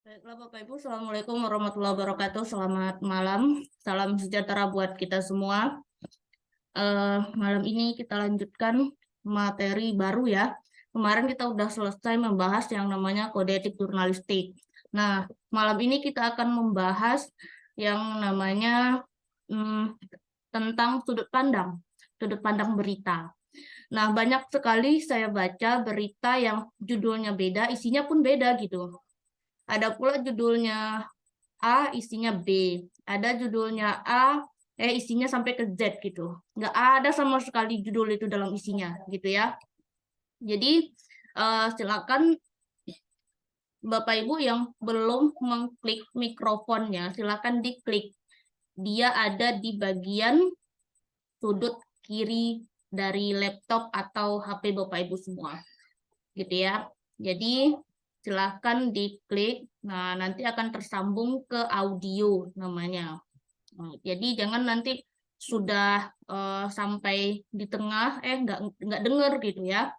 Baiklah Bapak Ibu, Assalamualaikum warahmatullahi wabarakatuh. Selamat malam, salam sejahtera buat kita semua. Malam ini kita lanjutkan materi baru ya. Kemarin kita udah selesai membahas yang namanya kode etik jurnalistik. Nah, malam ini kita akan membahas yang namanya tentang sudut pandang berita. Nah, banyak sekali saya baca berita yang judulnya beda, isinya pun beda gitu. Ada pula judulnya A, isinya B. Ada judulnya A, isinya sampai ke Z gitu. Nggak ada sama sekali judul itu dalam isinya gitu ya. Jadi silakan Bapak Ibu yang belum mengklik mikrofonnya, silakan diklik. Dia ada di bagian sudut kiri dari laptop atau HP Bapak Ibu semua. Gitu ya. Jadi silahkan diklik. Nah, nanti akan tersambung ke audio namanya. Jadi jangan nanti sudah sampai di tengah nggak dengar gitu ya.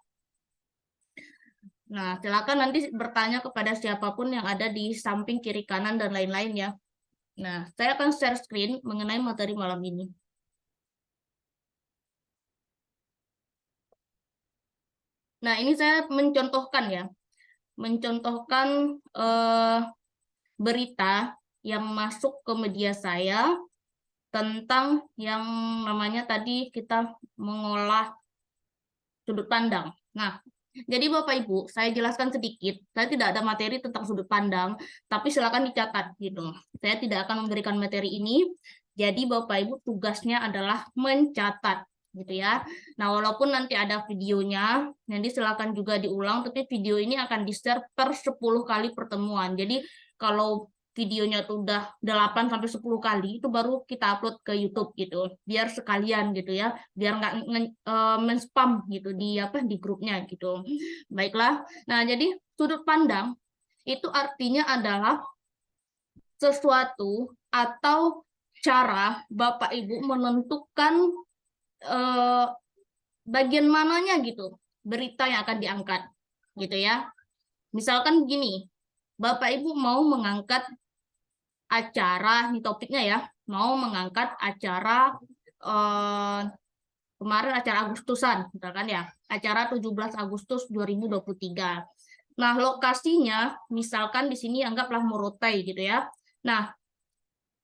Nah, silakan nanti bertanya kepada siapapun yang ada di samping kiri kanan dan lain-lain ya. Nah, saya akan share screen mengenai materi malam ini. Nah, ini saya mencontohkan ya, mencontohkan berita yang masuk ke media saya tentang yang namanya tadi kita mengolah sudut pandang. Nah, jadi Bapak Ibu, saya jelaskan sedikit. Saya tidak ada materi tentang sudut pandang, tapi silakan dicatat gitu. Saya tidak akan memberikan materi ini. Jadi Bapak Ibu tugasnya adalah mencatat gitu ya. Nah, walaupun nanti ada videonya, nanti silakan juga diulang, tapi video ini akan di-share per 10 kali pertemuan. Jadi kalau videonya tuh udah 8 sampai 10 kali itu baru kita upload ke YouTube gitu. Biar sekalian gitu ya, biar nggak men-spam gitu di di grupnya gitu. Baiklah. Nah, jadi sudut pandang itu artinya adalah sesuatu atau cara Bapak Ibu menentukan eh, bagian mananya gitu berita yang akan diangkat gitu ya. Misalkan gini, Bapak Ibu mau mengangkat acara, ini topiknya ya, mau mengangkat acara eh, kemarin acara Agustusan, misalkan ya, acara 17 Agustus 2023. Nah, lokasinya misalkan di sini anggaplah Morotai gitu ya. Nah,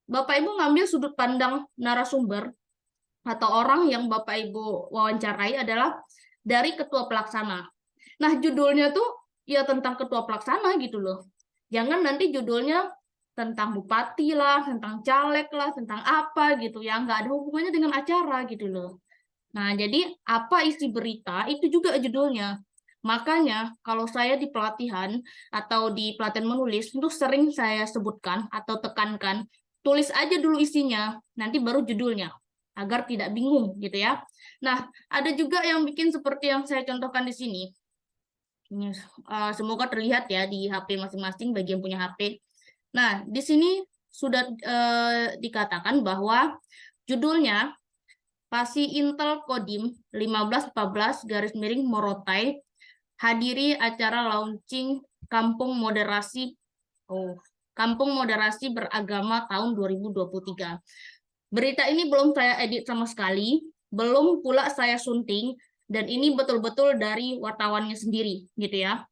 Bapak Ibu ngambil sudut pandang narasumber atau orang yang Bapak Ibu wawancarai adalah dari ketua pelaksana. Nah, judulnya tuh ya tentang ketua pelaksana gitu loh. Jangan nanti judulnya tentang bupati lah, tentang caleg lah, tentang apa gitu ya, nggak ada hubungannya dengan acara gitu loh. Nah, jadi apa isi berita itu juga judulnya. Makanya kalau saya di pelatihan atau di pelatihan menulis itu sering saya sebutkan atau tekankan, tulis aja dulu isinya, nanti baru judulnya agar tidak bingung gitu ya. Nah, ada juga yang bikin seperti yang saya contohkan di sini. Semoga terlihat ya di HP masing-masing bagi yang punya HP. Nah, di sini sudah dikatakan bahwa judulnya Pasi Intel Kodim 1514 garis miring Morotai hadiri acara launching Kampung Moderasi Kampung Moderasi Beragama tahun 2023. Berita ini belum saya edit sama sekali, belum pula saya sunting, dan ini betul-betul dari wartawannya sendiri, gitu ya.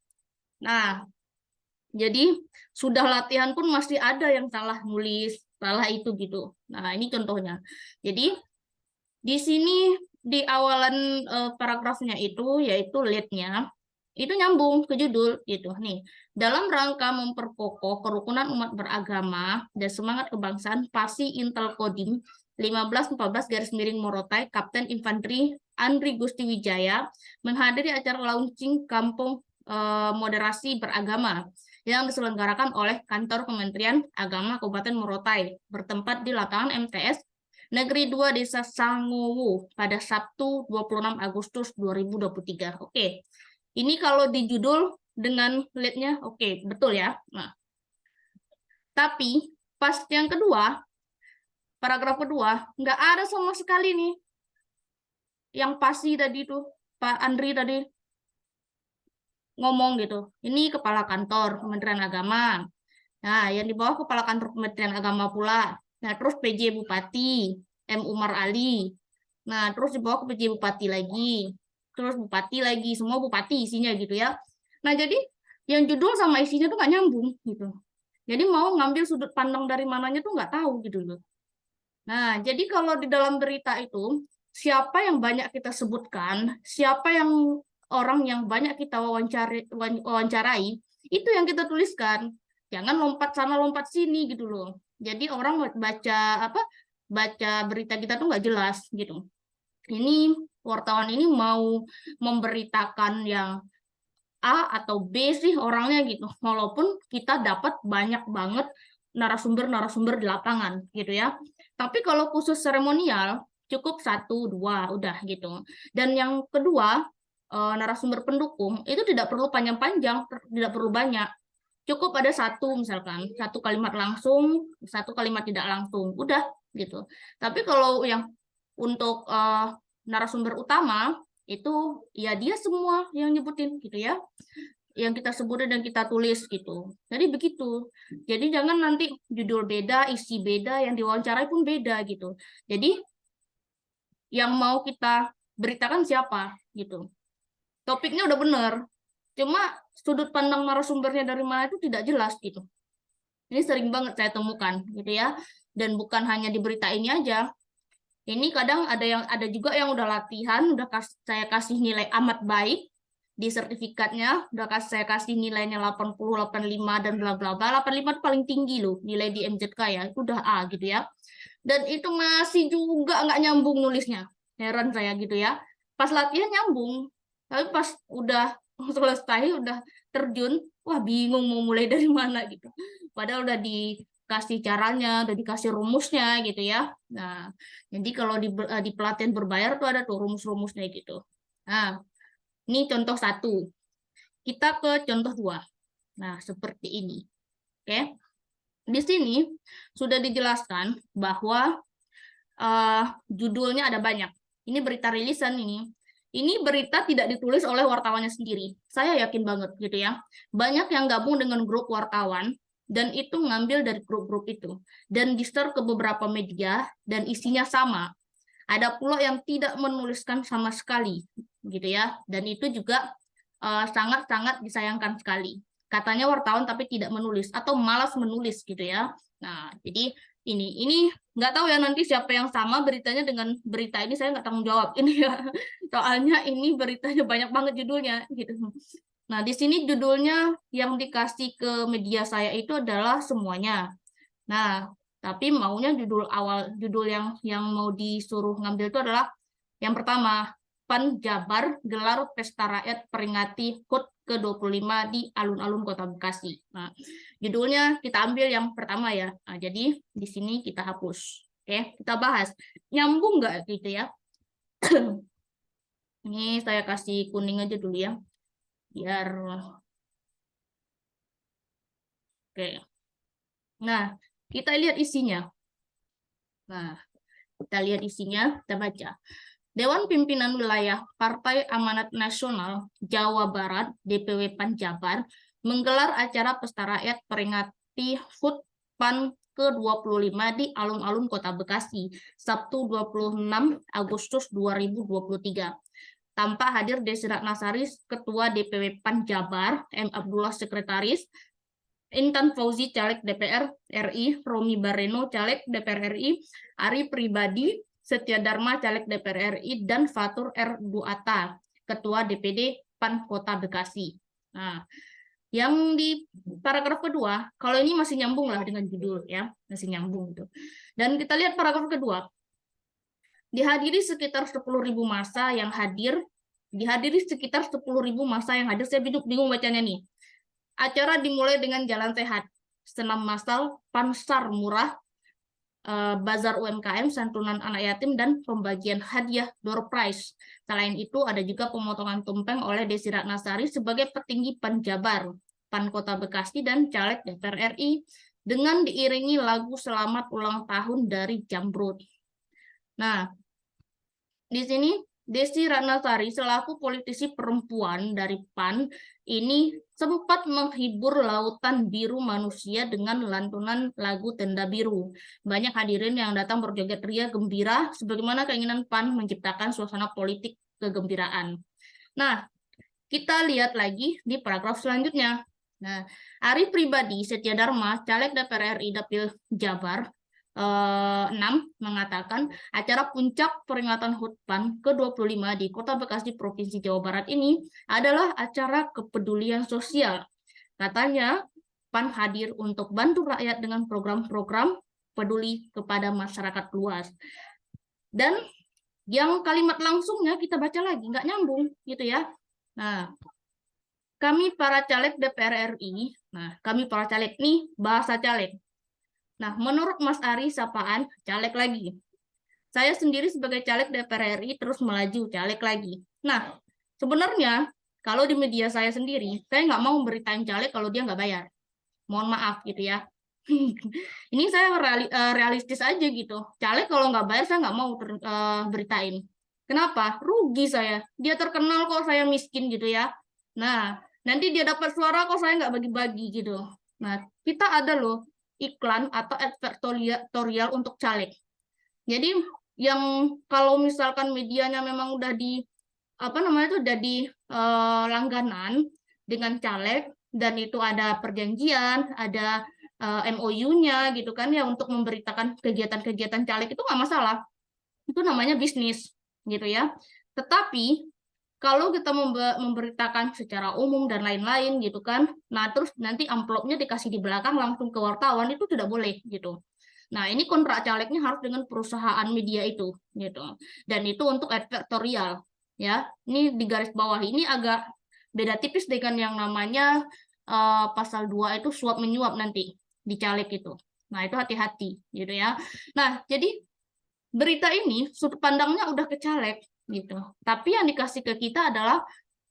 Nah, jadi sudah latihan pun masih ada yang salah nulis, salah itu gitu. Nah, ini contohnya. Jadi di sini di awalan paragrafnya itu yaitu lead-nya itu nyambung ke judul gitu nih. Dalam rangka memperkokoh kerukunan umat beragama dan semangat kebangsaan Pasi Intel Kodim 1514 garis miring Morotai Kapten Infanteri Andri Gusti Wijaya menghadiri acara launching Kampung Moderasi Beragama yang diselenggarakan oleh Kantor Kementerian Agama Kabupaten Morotai bertempat di lapangan MTS Negeri 2 Desa Sangowo pada Sabtu 26 Agustus 2023. Oke, ini kalau di judul dengan lead-nya, oke, betul ya. Nah, tapi pas yang kedua, paragraf kedua, nggak ada sama sekali nih yang pasti tadi tuh, Pak Andri tadi ngomong gitu. Ini Kepala Kantor Kementerian Agama. Nah, yang di bawah Kepala Kantor Kementerian Agama pula. Nah, terus PJ Bupati, M. Umar Ali. Nah, terus di bawah PJ Bupati lagi. Terus Bupati lagi, semua Bupati isinya gitu ya. Nah, jadi yang judul sama isinya tuh nggak nyambung gitu. Jadi mau ngambil sudut pandang dari mananya tuh nggak tahu gitu loh. Nah, jadi kalau di dalam berita itu, siapa yang banyak kita sebutkan, siapa yang orang yang banyak kita wawancarai, itu yang kita tuliskan. Jangan lompat sana lompat sini gitu loh. Jadi orang baca apa? Baca berita kita tuh nggak jelas gitu. Ini wartawan ini mau memberitakan yang A atau B sih orangnya gitu. Walaupun kita dapat banyak banget narasumber-narasumber di lapangan gitu ya. Tapi kalau khusus seremonial cukup 1, 2 udah gitu. Dan yang kedua narasumber pendukung itu tidak perlu panjang-panjang, tidak perlu banyak. Cukup ada satu misalkan, satu kalimat langsung, satu kalimat tidak langsung, udah gitu. Tapi kalau yang untuk narasumber utama itu ya dia semua yang nyebutin gitu ya, yang kita sebutin dan kita tulis gitu. Jadi begitu. Jadi jangan nanti judul beda, isi beda, yang diwawancarai pun beda gitu. Jadi yang mau kita beritakan siapa gitu. Topiknya udah bener, cuma sudut pandang narasumbernya dari mana itu tidak jelas gitu. Ini sering banget saya temukan gitu ya. Dan bukan hanya di berita ini aja. Ini kadang ada juga yang udah latihan, saya kasih nilai amat baik di sertifikatnya, saya kasih nilainya 80, 85 dan bla bla bla. 85 itu paling tinggi loh nilai di MZK ya, itu udah A gitu ya. Dan itu masih juga nggak nyambung nulisnya. Heran saya gitu ya. Pas latihan nyambung, tapi pas udah selesai, udah terjun, wah bingung mau mulai dari mana gitu. Padahal udah dikasih caranya, udah dikasih rumusnya gitu ya. Nah, jadi kalau di pelatihan berbayar tuh ada tuh rumus-rumusnya gitu. Nah, ini contoh 1. Kita ke contoh 2. Nah, seperti ini. Oke. Di sini sudah dijelaskan bahwa judulnya ada banyak. Ini berita rilisan ini. Ini berita tidak ditulis oleh wartawannya sendiri. Saya yakin banget gitu ya. Banyak yang gabung dengan grup wartawan dan itu ngambil dari grup-grup itu dan di-share ke beberapa media dan isinya sama. Ada pula yang tidak menuliskan sama sekali gitu ya. Dan itu juga sangat-sangat disayangkan sekali. Katanya wartawan tapi tidak menulis atau malas menulis gitu ya. Nah, jadi ini nggak tahu ya nanti siapa yang sama beritanya dengan berita ini, saya nggak tanggung jawab ini ya. Soalnya ini beritanya banyak banget judulnya gitu. Nah, di sini judulnya yang dikasih ke media saya itu adalah semuanya. Nah, tapi maunya judul yang mau disuruh ngambil itu adalah yang pertama, PAN Jabar gelar Pesta Rakyat peringati HUT ke-25 di alun-alun Kota Bekasi. Nah, judulnya kita ambil yang pertama ya. Nah, jadi di sini kita hapus. Oke, kita bahas. Nyambung nggak gitu ya? Ini saya kasih kuning aja dulu ya. Biar oke. Nah, kita lihat isinya. Nah, kita lihat isinya, kita baca. Dewan Pimpinan Wilayah Partai Amanat Nasional Jawa Barat (DPW PAN Jabar) menggelar acara Pesta Rakyat peringati HUT PAN ke-25 di alun-alun Kota Bekasi, Sabtu 26 Agustus 2023. Tampak hadir Desi Ratnasari, Ketua DPW PAN Jabar, M. Abdullah Sekretaris, Intan Fauzi, Caleg DPR RI, Romi Bareno, Caleg DPR RI, Ari Pribadi, Setia Dharma, Caleg DPR RI, dan Fatur R. Duata, Ketua DPD PAN Kota Bekasi. Nah, yang di paragraf kedua, kalau ini masih nyambung lah dengan judul ya, masih nyambung gitu. Dan kita lihat paragraf kedua. Dihadiri sekitar 10.000 massa yang hadir, saya bingung bacanya nih. Acara dimulai dengan jalan sehat, senam massal, pansar murah, bazar UMKM, santunan anak yatim, dan pembagian hadiah door prize. Selain itu, ada juga pemotongan tumpeng oleh Desi Ratnasari sebagai petinggi PAN Jabar, PAN Kota Bekasi, dan caleg DPR RI, dengan diiringi lagu selamat ulang tahun dari Jamrut. Nah, di sini Desi Ratnasari selaku politisi perempuan dari PAN ini sempat menghibur lautan biru manusia dengan lantunan lagu Tenda Biru. Banyak hadirin yang datang berjoget ria gembira sebagaimana keinginan PAN menciptakan suasana politik kegembiraan. Nah, kita lihat lagi di paragraf selanjutnya. Nah, Ari Pribadi Setia Dharma, caleg DPR RI Dapil Jabar, 6 mengatakan acara puncak peringatan HUT PAN ke-25 di Kota Bekasi, Provinsi Jawa Barat ini adalah acara kepedulian sosial. Katanya, PAN hadir untuk bantu rakyat dengan program-program peduli kepada masyarakat luas. Dan yang kalimat langsungnya kita baca lagi, nggak nyambung gitu ya. Nah, kami para caleg DPR RI, kami para caleg nih bahasa caleg. Nah, menurut Mas Ari sapaan, caleg lagi. Saya sendiri sebagai caleg DPR RI terus melaju, caleg lagi. Nah, sebenarnya kalau di media saya sendiri, saya nggak mau memberitain caleg kalau dia nggak bayar. Mohon maaf gitu ya. Ini saya realistis aja gitu. Caleg kalau nggak bayar, saya nggak mau beritain. Kenapa? Rugi saya. Dia terkenal kok saya miskin gitu ya. Nah, nanti dia dapat suara kok saya nggak bagi-bagi gitu. Nah, kita ada loh iklan atau advertorial untuk caleg. Jadi yang kalau misalkan medianya memang udah di udah di langganan dengan caleg dan itu ada perjanjian, ada MOU-nya gitu kan ya untuk memberitakan kegiatan-kegiatan caleg itu nggak masalah. Itu namanya bisnis gitu ya. Tetapi kalau kita memberitakan secara umum dan lain-lain gitu kan, nah terus nanti amplopnya dikasih di belakang langsung ke wartawan itu tidak boleh gitu. Nah ini kontrak calegnya harus dengan perusahaan media itu gitu. Dan itu untuk advertorial ya. Ini di garis bawah ini agak beda tipis dengan yang namanya pasal 2 itu suap menyuap nanti di caleg itu. Nah itu hati-hati gitu ya. Nah jadi berita ini sudut pandangnya udah ke caleg gitu. Tapi yang dikasih ke kita adalah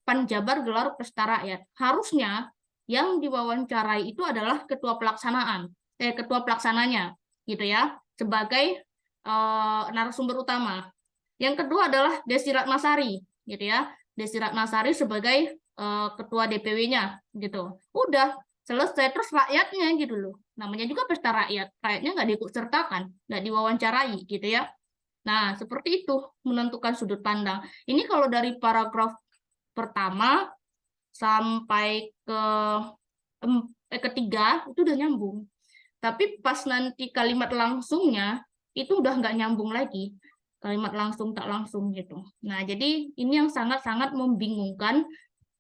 Panjabar gelar pesta rakyat. Harusnya yang diwawancarai itu adalah ketua pelaksananya gitu ya, sebagai narasumber utama. Yang kedua adalah Desi Ratnasari gitu ya. Desi Ratnasari sebagai ketua DPW-nya gitu. Udah selesai, terus rakyatnya gitu loh. Namanya juga pesta rakyat. Rakyatnya nggak diikutsertakan, nggak diwawancarai gitu ya. Nah, seperti itu menentukan sudut pandang. Ini kalau dari paragraf pertama sampai ketiga itu udah nyambung. Tapi pas nanti kalimat langsungnya itu udah nggak nyambung lagi. Kalimat langsung tak langsung gitu. Nah, jadi ini yang sangat-sangat membingungkan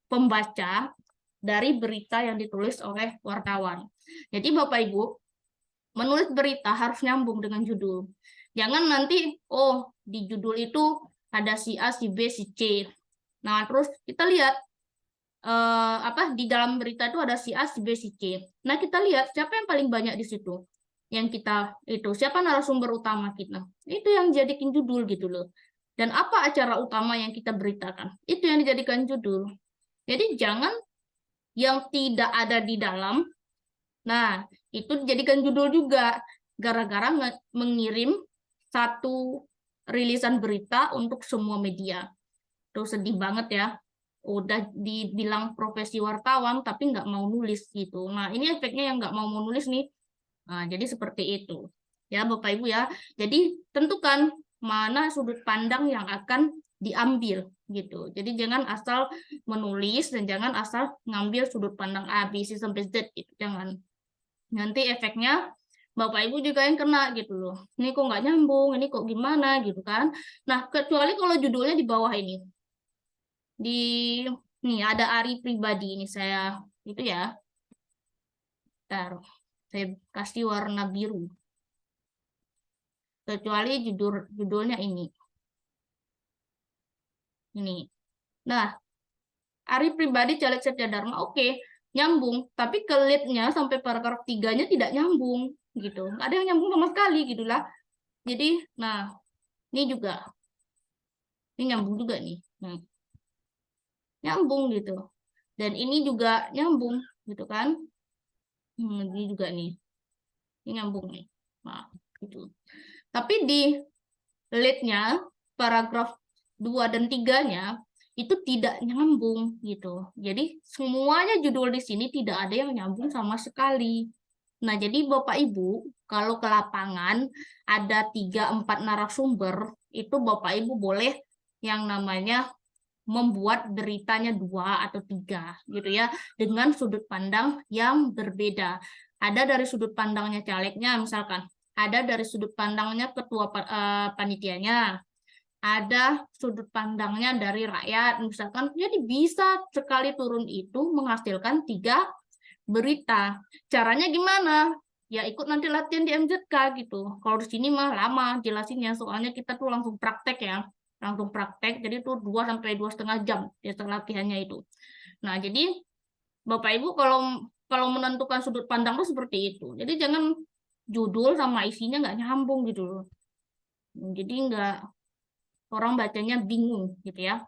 pembaca dari berita yang ditulis oleh wartawan. Jadi Bapak Ibu, menulis berita harus nyambung dengan judul. Jangan nanti, oh di judul itu ada si A, si B, si C. Nah, terus kita lihat di dalam berita itu ada si A, si B, si C. Nah, kita lihat siapa yang paling banyak di situ. Yang kita itu, siapa narasumber utama kita. Itu yang jadikan judul gitu loh. Dan apa acara utama yang kita beritakan. Itu yang dijadikan judul. Jadi jangan yang tidak ada di dalam. Nah, itu dijadikan judul juga. Gara-gara mengirim satu rilisan berita untuk semua media. Tuh sedih banget ya. Udah dibilang profesi wartawan tapi nggak mau nulis gitu. Nah ini efeknya yang nggak mau nulis nih. Nah, jadi seperti itu ya Bapak Ibu ya. Jadi tentukan mana sudut pandang yang akan diambil gitu. Jadi jangan asal menulis dan jangan asal ngambil sudut pandang A, B, C sampai Z gitu. Jangan. Nanti efeknya Bapak Ibu juga yang kena gitu loh. Ini kok nggak nyambung, ini kok gimana gitu kan. Nah, kecuali kalau judulnya di bawah ini. Nih ada Ari Pribadi ini saya itu ya. Taruh. Saya kasih warna biru. Kecuali judulnya ini. Ini. Nah, Ari Pribadi caleg Setia Dharma oke, nyambung, tapi ke lead-nya sampai paragraf 3-nya tidak nyambung gitu. Nggak ada yang nyambung sama sekali gitulah. Jadi, nah, ini juga. Ini nyambung juga nih. Nyambung gitu. Dan ini juga nyambung gitu kan. Ini juga nih. Ini nyambung nih. Nah, gitu. Tapi di lead-nya, paragraf 2 dan 3-nya, itu tidak nyambung gitu. Jadi semuanya judul di sini tidak ada yang nyambung sama sekali. Nah, jadi Bapak Ibu, kalau ke lapangan ada 3-4 narasumber, itu Bapak Ibu boleh yang namanya membuat beritanya 2 atau 3 gitu ya, dengan sudut pandang yang berbeda. Ada dari sudut pandangnya calegnya misalkan, ada dari sudut pandangnya ketua panitianya, ada sudut pandangnya dari rakyat misalkan. Jadi bisa sekali turun itu menghasilkan 3 berita. Caranya gimana? Ya ikut nanti latihan di MZK gitu. Kalau di sini mah lama jelasinnya, soalnya kita tuh langsung praktek ya. Langsung praktek, jadi tuh 2 sampai 2,5 jam ya latihannya itu. Nah, jadi Bapak Ibu kalau kalau menentukan sudut pandang tuh seperti itu. Jadi jangan judul sama isinya nggak nyambung gitu loh. Jadi nggak, orang bacanya bingung gitu ya.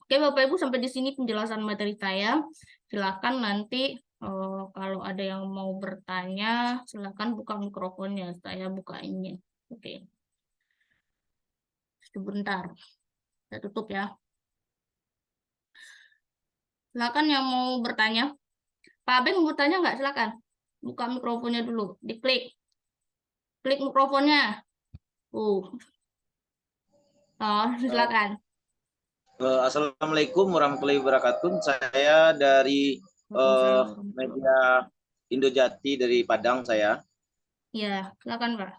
Oke, Bapak Ibu, sampai di sini penjelasan materi saya. Silakan nanti kalau ada yang mau bertanya, silakan buka mikrofonnya. Saya buka ini. Oke, sebentar. Saya tutup ya. Silakan yang mau bertanya. Pak Abeng mau bertanya nggak? Silakan. Buka mikrofonnya dulu. Diklik. Klik mikrofonnya. Silakan. Assalamualaikum warahmatullahi wabarakatuh. Saya dari media Indojati dari Padang saya. Ya, silakan Pak.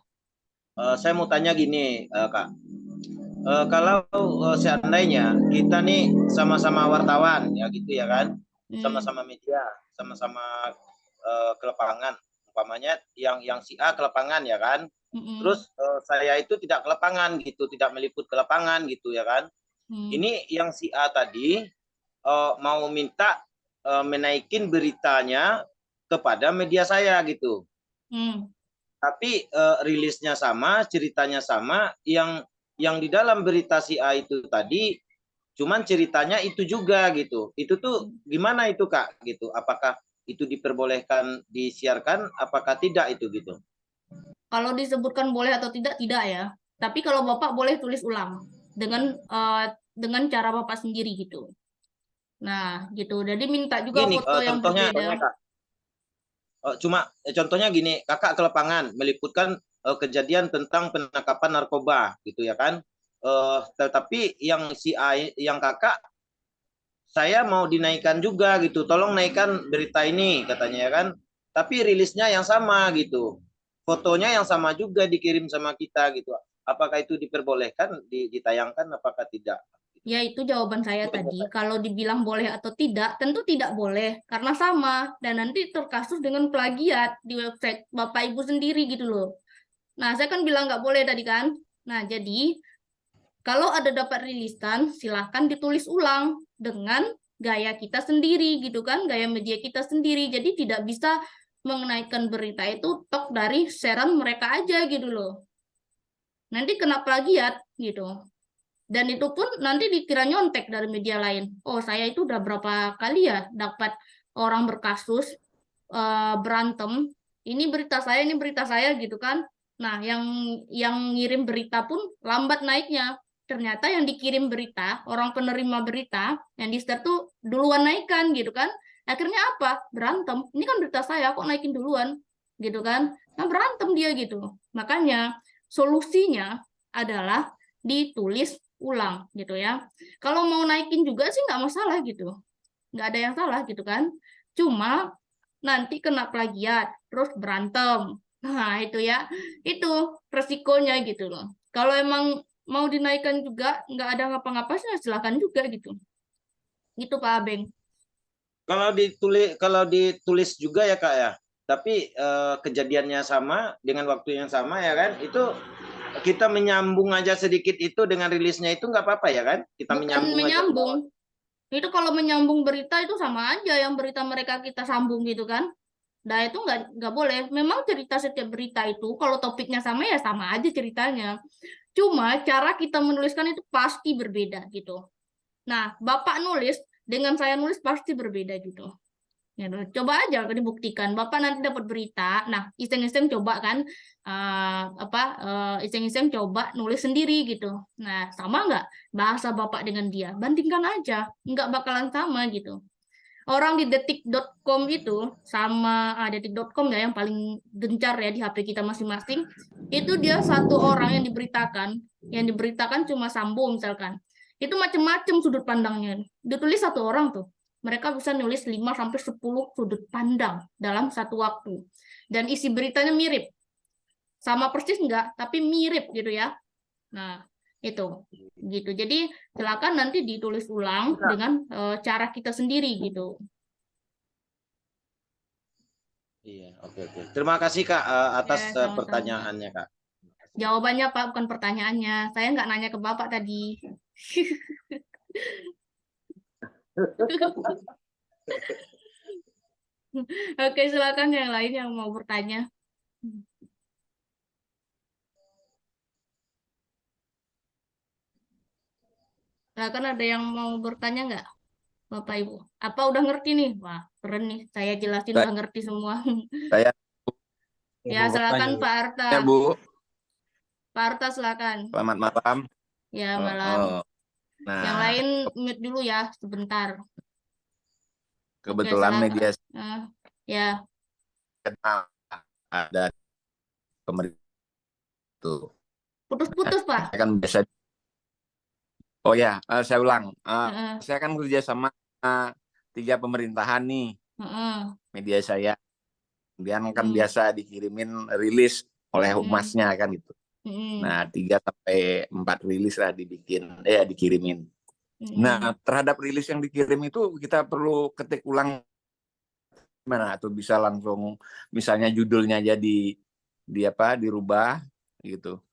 Saya mau tanya gini, Kak. Kalau seandainya kita nih sama-sama wartawan ya gitu ya kan, sama-sama media, sama-sama ke lapangan, umpamanya yang si A ke lapangan ya kan, terus saya itu tidak ke lapangan gitu, tidak meliput ke lapangan gitu ya kan. Ini yang si A tadi mau minta menaikin beritanya kepada media saya gitu. Tapi rilisnya sama, ceritanya sama, yang di dalam berita si A itu tadi cuman ceritanya itu juga gitu. Itu tuh gimana itu Kak gitu? Apakah itu diperbolehkan disiarkan, apakah tidak itu gitu? Kalau disebutkan boleh atau tidak, tidak ya. Tapi kalau Bapak boleh tulis ulang dengan cara Bapak sendiri gitu. Nah, gitu. Jadi minta juga Gini foto yang contohnya berbeda. Kak. Contohnya gini, kakak ke lapangan meliputkan kejadian tentang penangkapan narkoba gitu ya kan. Tetapi yang si A, yang kakak, saya mau dinaikkan juga gitu, tolong naikkan berita ini katanya ya kan. Tapi rilisnya yang sama gitu, fotonya yang sama juga dikirim sama kita gitu. Apakah itu diperbolehkan ditayangkan? Apakah tidak? Ya, itu jawaban saya tadi. Kalau dibilang boleh atau tidak, tentu tidak boleh. Karena sama. Dan nanti terkasus dengan plagiat di website Bapak Ibu sendiri gitu loh. Nah, saya kan bilang nggak boleh tadi kan. Nah, jadi kalau ada dapat rilisan, silahkan ditulis ulang dengan gaya kita sendiri gitu kan. Gaya media kita sendiri. Jadi tidak bisa mengenaikan berita itu tok dari sharean mereka aja gitu loh. Nanti kena plagiat gitu. Dan itu pun nanti dikira nyontek dari media lain. Oh, saya itu udah berapa kali ya dapat orang berkasus berantem. Ini berita saya gitu kan. Nah, yang ngirim berita pun lambat naiknya. Ternyata yang dikirim berita, orang penerima berita, yang di-share tuh duluan naikkan gitu kan. Akhirnya apa? Berantem. Ini kan berita saya, kok naikin duluan? Gitu kan. Nah, berantem dia gitu. Makanya solusinya adalah ditulis ulang gitu ya. Kalau mau naikin juga sih nggak masalah gitu. Nggak ada yang salah gitu kan. Cuma nanti kena plagiat, terus berantem. Nah, itu ya. Itu resikonya gitu loh. Kalau emang mau dinaikkan juga, nggak ada ngapa-ngapa sih, silakan juga gitu. Itu Pak Abeng. Kalau ditulis juga ya Kak ya, tapi kejadiannya sama dengan waktu yang sama ya kan, itu kita menyambung aja sedikit itu dengan rilisnya itu nggak apa-apa ya kan? Kita Bukan menyambung aja ke bawah. menyambung. Itu kalau menyambung berita itu sama aja yang berita mereka kita sambung gitu kan. Nah, itu nggak boleh. Memang cerita setiap berita itu kalau topiknya sama ya sama aja ceritanya. Cuma cara kita menuliskan itu pasti berbeda gitu. Nah, Bapak nulis dengan saya nulis pasti berbeda gitu. Ya, coba aja dibuktikan. Bapak nanti dapat berita. Nah, iseng-iseng coba kan, iseng-iseng coba nulis sendiri gitu. Nah, sama nggak bahasa Bapak dengan dia? Bandingkan aja, nggak bakalan sama gitu. Orang di detik.com itu sama detik.com ya yang paling gencar ya di HP kita masing-masing. Itu dia satu orang yang diberitakan cuma Sambo misalkan. Itu macam-macam sudut pandangnya. Ditulis satu orang tuh. Mereka bisa nulis 5 sampai 10 sudut pandang dalam satu waktu. Dan isi beritanya mirip. Sama persis enggak, tapi mirip gitu ya. Nah, itu gitu. Jadi silakan nanti ditulis ulang dengan cara kita sendiri gitu. Iya, oke. Terima kasih Kak atas Ya, sama-sama. pertanyaannya Kak. Jawabannya Pak, bukan pertanyaannya. Saya nggak nanya ke Bapak tadi. Oke, silakan yang lain yang mau bertanya. Silakan ada yang mau bertanya nggak, Bapak Ibu? Apa udah ngerti nih? Wah, keren nih. Saya jelasin udah ngerti semua. Saya Ya, silakan Pak Arta. ya, Bu. Pak Arta, silakan. Selamat malam. Ya, malam. Nah, Yang lain mute dulu ya, sebentar. kebetulan Oke, media ya. ada pemerintah itu. Putus-putus, Pak. Saya kan biasa. Oh ya, saya ulang. Saya kan kerja sama 3 pemerintahan nih, media saya. Kemudian kan biasa dikirimin rilis oleh humasnya kan gitu. Nah, 3 sampai 4 rilis lah dikirimin. Nah, terhadap rilis yang dikirim itu kita perlu ketik ulang gimana, atau bisa langsung misalnya judulnya jadi dirubah gitu.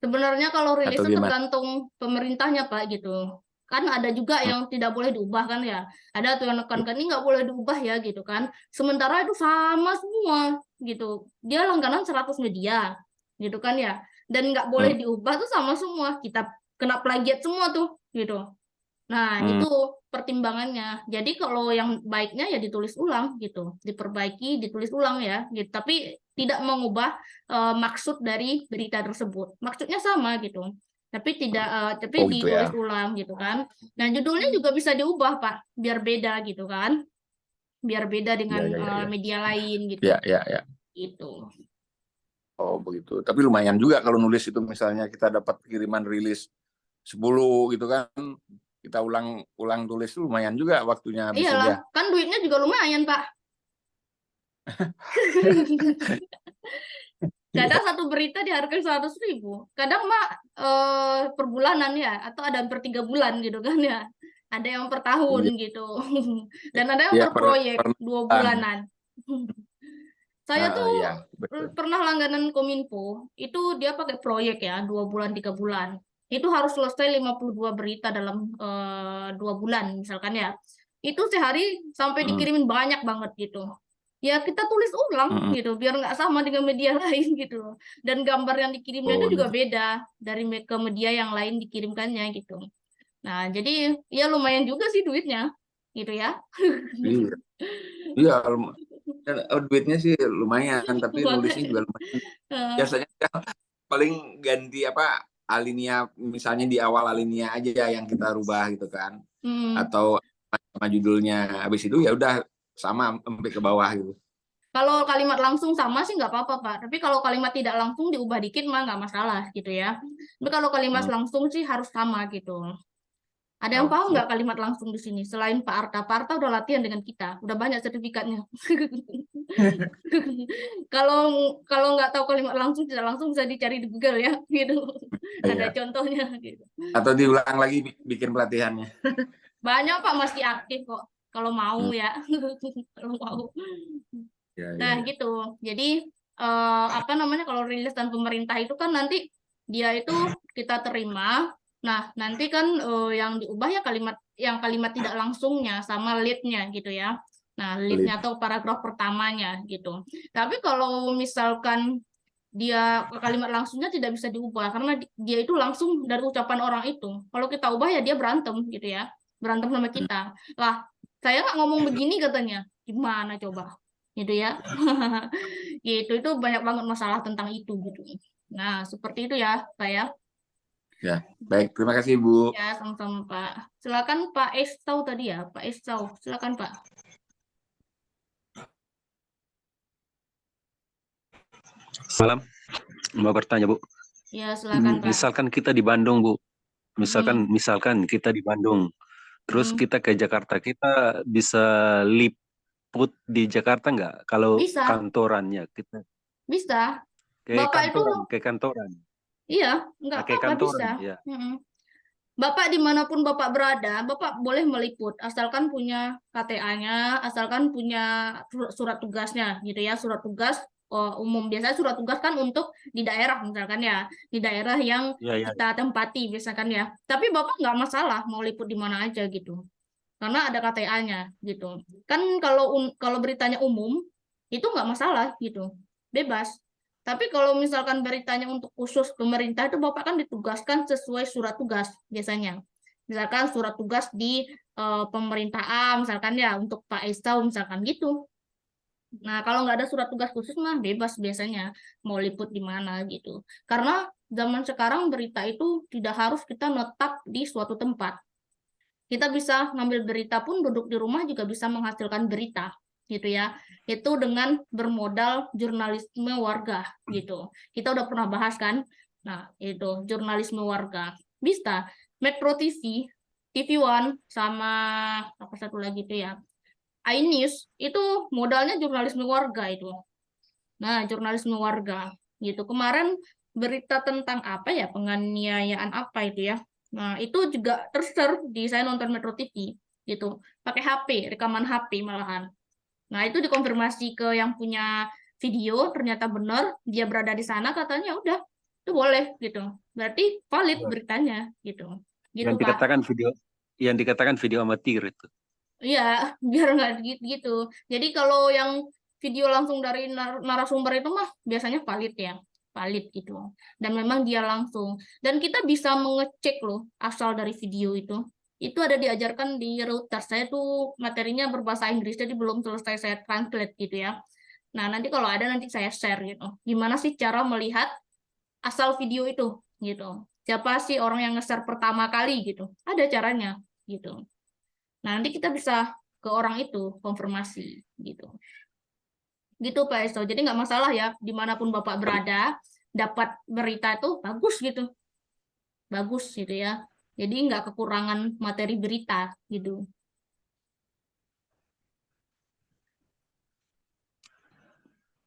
Sebenarnya kalau rilis Atau itu gimana? tergantung pemerintahnya Pak gitu. Kan ada juga yang tidak boleh diubah kan ya. Ada tuh yang nekankan ini nggak boleh diubah ya gitu kan. Sementara itu sama semua gitu. Dia langganan 100 media gitu kan ya. Dan nggak boleh diubah tuh sama semua. Kita kena plagiat semua tuh gitu. Nah, itu pertimbangannya. Jadi kalau yang baiknya ya ditulis ulang gitu, diperbaiki, ditulis ulang ya, gitu. Tapi tidak mengubah maksud dari berita tersebut. Maksudnya sama gitu. Tapi Gitu ditulis ya. ulang gitu kan. Nah, judulnya juga bisa diubah, Pak, biar beda gitu kan. Biar beda dengan Ya. media lain gitu. Ya. Gitu. Oh, begitu. Tapi lumayan juga kalau nulis itu, misalnya kita dapat kiriman rilis 10 gitu kan. Kita ulang tulis itu lumayan juga waktunya habisin Iyalah, ya. kan duitnya juga lumayan, Pak. Kadang satu berita dihargai 100.000. Kadang mah per bulanan ya, atau ada per 3 bulan gitu kan ya. Ada yang per tahun gitu. Dan ada yang per proyek 2 bulanan. Saya tuh pernah langganan Kominfo, itu dia pakai proyek ya, 2 bulan, 3 bulan. Itu harus selesai 52 berita dalam 2 bulan misalkan ya. Itu sehari sampai dikirimin banyak banget gitu. Ya kita tulis ulang gitu, biar nggak sama dengan media lain gitu. Dan gambar yang dikirimnya itu juga beda dari ke media yang lain dikirimkannya gitu. Nah, jadi ya lumayan juga sih duitnya gitu ya. Iya, duitnya sih lumayan, tapi nulisnya juga lumayan. Biasanya paling ganti alinea, misalnya di awal alinea aja yang kita rubah gitu kan. Atau sama judulnya, habis itu ya udah sama sampai ke bawah gitu. Kalau kalimat langsung sama sih nggak apa-apa, Pak. Tapi kalau kalimat tidak langsung diubah dikit mah nggak masalah gitu ya. Tapi kalau kalimat langsung sih harus sama gitu. Ada yang paham nggak kalimat langsung di sini? Selain Pak Arta. Pak Arta udah latihan dengan kita. Udah banyak sertifikatnya. Kalau kalau nggak tahu kalimat langsung, tidak langsung bisa dicari di Google ya. Gitu. Ada contohnya. Gitu. Atau diulang lagi bikin pelatihannya. Banyak Pak, masih aktif kok. Kalau mau ya. Kalau mau. Nah, gitu. Jadi kalau rilis dan pemerintah itu kan nanti dia itu kita terima. Nah, nanti kan yang diubah ya kalimat tidak langsungnya sama lead-nya gitu ya. Nah, lead-nya atau paragraf pertamanya gitu. Tapi kalau misalkan dia kalimat langsungnya tidak bisa diubah karena dia itu langsung dari ucapan orang itu. Kalau kita ubah ya dia berantem gitu ya. Berantem sama kita. Lah, saya nggak ngomong begini katanya. Gimana coba? Gitu ya. Gitu, itu banyak banget masalah tentang itu gitu. Nah, seperti itu ya, Pak ya. Ya, baik. Terima kasih, Bu. Ya, sama-sama, Pak. Silakan Pak Estau tadi ya, Pak Estau. Silakan, Pak. Malam, mau bertanya Bu. Ya, silakan, Pak. Misalkan kita di Bandung Bu, misalkan kita di Bandung, terus kita ke Jakarta, kita bisa liput di Jakarta nggak? Kalau Bisa, kantorannya kita bisa. ke Bapak itu, kantoran, iya, nggak ke apa-apa, bisa. kantoran, ya. Bapak dimanapun Bapak berada, Bapak boleh meliput, asalkan punya KTA-nya, asalkan punya surat tugasnya, gitu ya, surat tugas umum. Biasanya surat tugas kan untuk di daerah, misalkan ya, di daerah yang Ya, ya. kita tempati, misalkan ya. Tapi Bapak nggak masalah mau liput di mana aja gitu, karena ada KTA-nya, gitu. Kan kalau beritanya umum, itu nggak masalah gitu, bebas. Tapi kalau misalkan beritanya untuk khusus pemerintah itu Bapak kan ditugaskan sesuai surat tugas biasanya. Misalkan surat tugas di pemerintah A, misalkan ya untuk Pak Estau misalkan gitu. Nah, kalau nggak ada surat tugas khusus mah bebas biasanya mau liput di mana gitu. Karena zaman sekarang berita itu tidak harus kita netap di suatu tempat. Kita bisa ngambil berita pun duduk di rumah juga bisa menghasilkan berita gitu ya. Itu dengan bermodal jurnalisme warga gitu. Kita udah pernah bahas kan? Nah, itu jurnalisme warga. Bisa Metro TV, TV One sama apa satu lagi itu ya. iNews itu modalnya jurnalisme warga itu. Nah, jurnalisme warga gitu. Kemarin berita tentang apa ya? Penganiayaan apa itu ya? Nah, itu juga terser di saya nonton Metro TV gitu. Pakai HP, rekaman HP malahan. Nah, itu dikonfirmasi ke yang punya video, ternyata benar dia berada di sana, katanya udah, itu boleh gitu. Berarti valid beritanya gitu. Gitu, Pak. Yang dikatakan video amatir itu. Iya, biar nggak gitu. Jadi kalau yang video langsung dari narasumber itu mah biasanya valid ya, valid gitu. Dan memang dia langsung. Dan kita bisa mengecek loh asal dari video itu. Itu ada diajarkan di Reuters. Saya tuh materinya berbahasa Inggris, jadi belum selesai saya translate gitu ya. Nah, nanti kalau ada nanti saya share gitu. Gimana sih cara melihat asal video itu gitu. Siapa sih orang yang nge-share pertama kali gitu. Ada caranya gitu. Nah, nanti kita bisa ke orang itu konfirmasi gitu. Gitu Pak Esto. Jadi nggak masalah ya, dimanapun Bapak berada, dapat berita itu bagus gitu. Bagus gitu ya. Jadi nggak kekurangan materi berita gitu.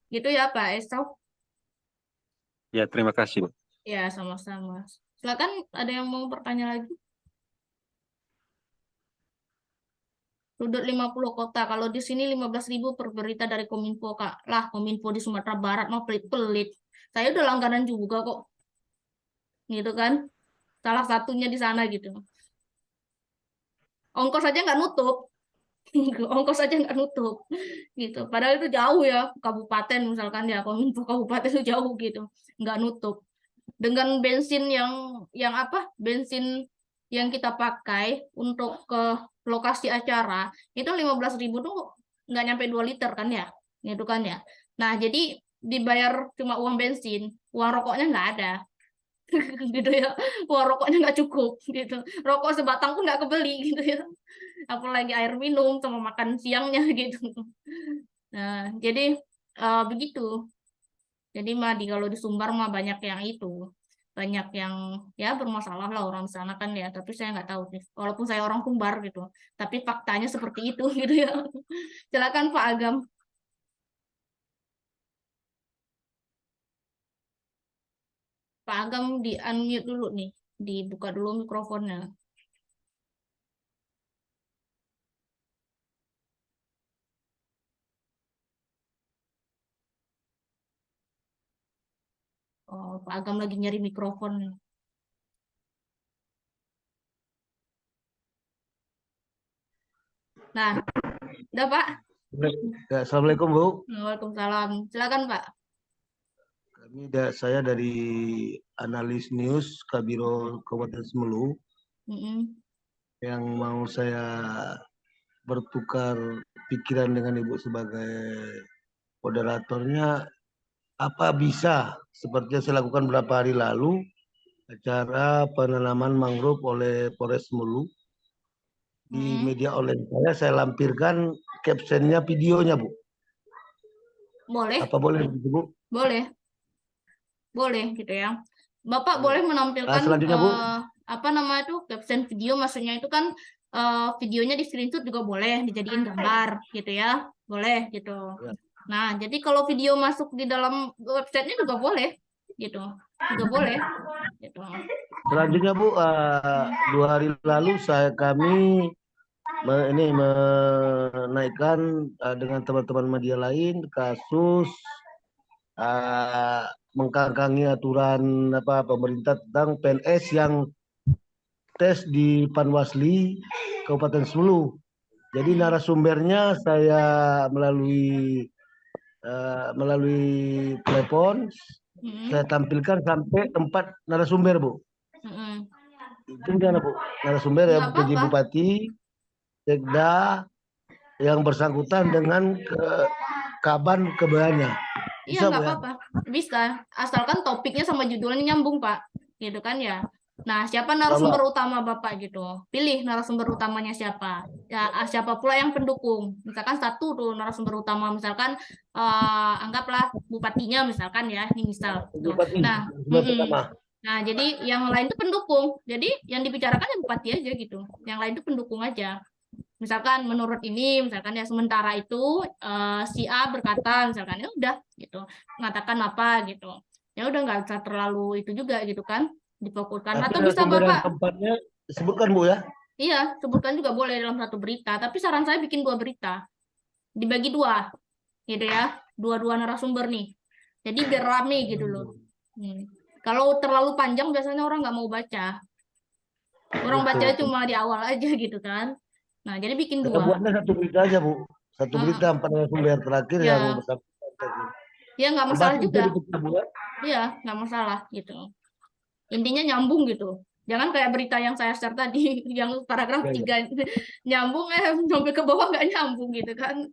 Gitu ya Pak Esto. Ya, terima kasih Bu. Ya, sama-sama. Silakan ada yang mau bertanya lagi? Sudut 50 kota. Kalau di sini 15.000 per berita dari Kominfo, Kak. Lah, Kominfo di Sumatera Barat mau pelit-pelit. Saya udah langganan juga kok. Gitu kan. Salah satunya di sana gitu. Ongkos aja nggak nutup. Ongkos aja nggak nutup. Gitu. Padahal itu jauh ya. Kabupaten misalkan ya. Kominfo kabupaten itu jauh gitu. Nggak nutup. Dengan bensin yang apa? Bensin yang kita pakai untuk ke lokasi acara itu 15.000 tuh nggak nyampe 2 liter kan ya, gitu kan ya. Nah jadi dibayar cuma uang bensin, uang rokoknya nggak ada, gitu ya. Uang rokoknya nggak cukup, gitu. Rokok sebatang pun nggak kebeli, gitu ya. Apalagi air minum sama makan siangnya, gitu. Nah jadi begitu. Jadi mah kalau di Sumbar mah banyak yang itu, banyak yang ya bermasalah lah orang sana kan ya. Tapi saya nggak tahu sih. Walaupun saya orang Sumbar gitu, tapi faktanya seperti itu gitu ya. Silakan Pak Agam. Pak Agam di unmute dulu nih, dibuka dulu mikrofonnya. Oh, Pak Agam lagi nyari mikrofon nih. Nah, udah Pak. Ya, Assalamualaikum Bu. Waalaikumsalam. Silakan Pak. Saya dari analis news Kabiro Kabupaten Semelu Mm-mm. yang mau saya bertukar pikiran dengan Ibu sebagai moderatornya, apa bisa seperti yang saya lakukan beberapa hari lalu, acara penanaman mangrove oleh Polres Mulu. Di media online saya lampirkan captionnya videonya, Bu. Boleh. Apa boleh, Bu? Boleh. Boleh gitu ya. Bapak boleh menampilkan selanjutnya, Bu. apa namanya itu caption video, maksudnya itu kan videonya di screenshot juga boleh dijadiin gambar gitu ya. Boleh gitu. Ya. Nah, jadi kalau video masuk di dalam websitenya juga boleh gitu. Juga boleh gitu. Selanjutnya, Bu, 2 hari lalu kami menaikkan dengan teman-teman media lain kasus mengkangkangi aturan pemerintah tentang PNS yang tes di Panwasli Kabupaten Sulu. Jadi narasumbernya saya melalui telepon saya tampilkan sampai 4 narasumber, Bu. Itu gimana, Bu? Narasumber ya PJ Bupati, Sekda, yang bersangkutan dengan kaban kebeannya. Iya, nggak apa-apa. Bisa, asalkan topiknya sama judulnya nyambung, Pak. Gitu kan ya. Nah, siapa narasumber utama Bapak gitu? Pilih narasumber utamanya siapa. Ya, siapa pula yang pendukung. Misalkan satu tuh narasumber utama, misalkan anggaplah bupatinya misalkan ya, ini misal. Tuh. Nah, nah, jadi yang lain itu pendukung. Jadi yang dibicarakan yang bupati aja gitu. Yang lain itu pendukung aja. Misalkan menurut ini, misalkan ya sementara itu si A berkata, misalkan ya udah gitu, mengatakan apa gitu. Ya udah nggak usah terlalu itu juga gitu kan, difokuskan. Atau bisa Bapak tempatnya disebutkan, Bu, ya? Iya, sebutkan juga boleh dalam satu berita. Tapi saran saya bikin 2 berita, dibagi 2, gitu ya, 2 narasumber nih. Jadi biar rame gitu loh. Kalau terlalu panjang biasanya orang nggak mau baca. Orang baca cuma di awal aja gitu kan. Nah, jadi bikin 2. Buatnya satu berita aja, Bu. Satu berita 4 narasumber terakhir ya. yang bersangkutan. Ya nggak masalah juga. Iya, nggak masalah gitu. Intinya nyambung gitu. Jangan kayak berita yang saya share tadi, yang paragraf 3 nyambung sampai ke bawah nggak nyambung gitu kan.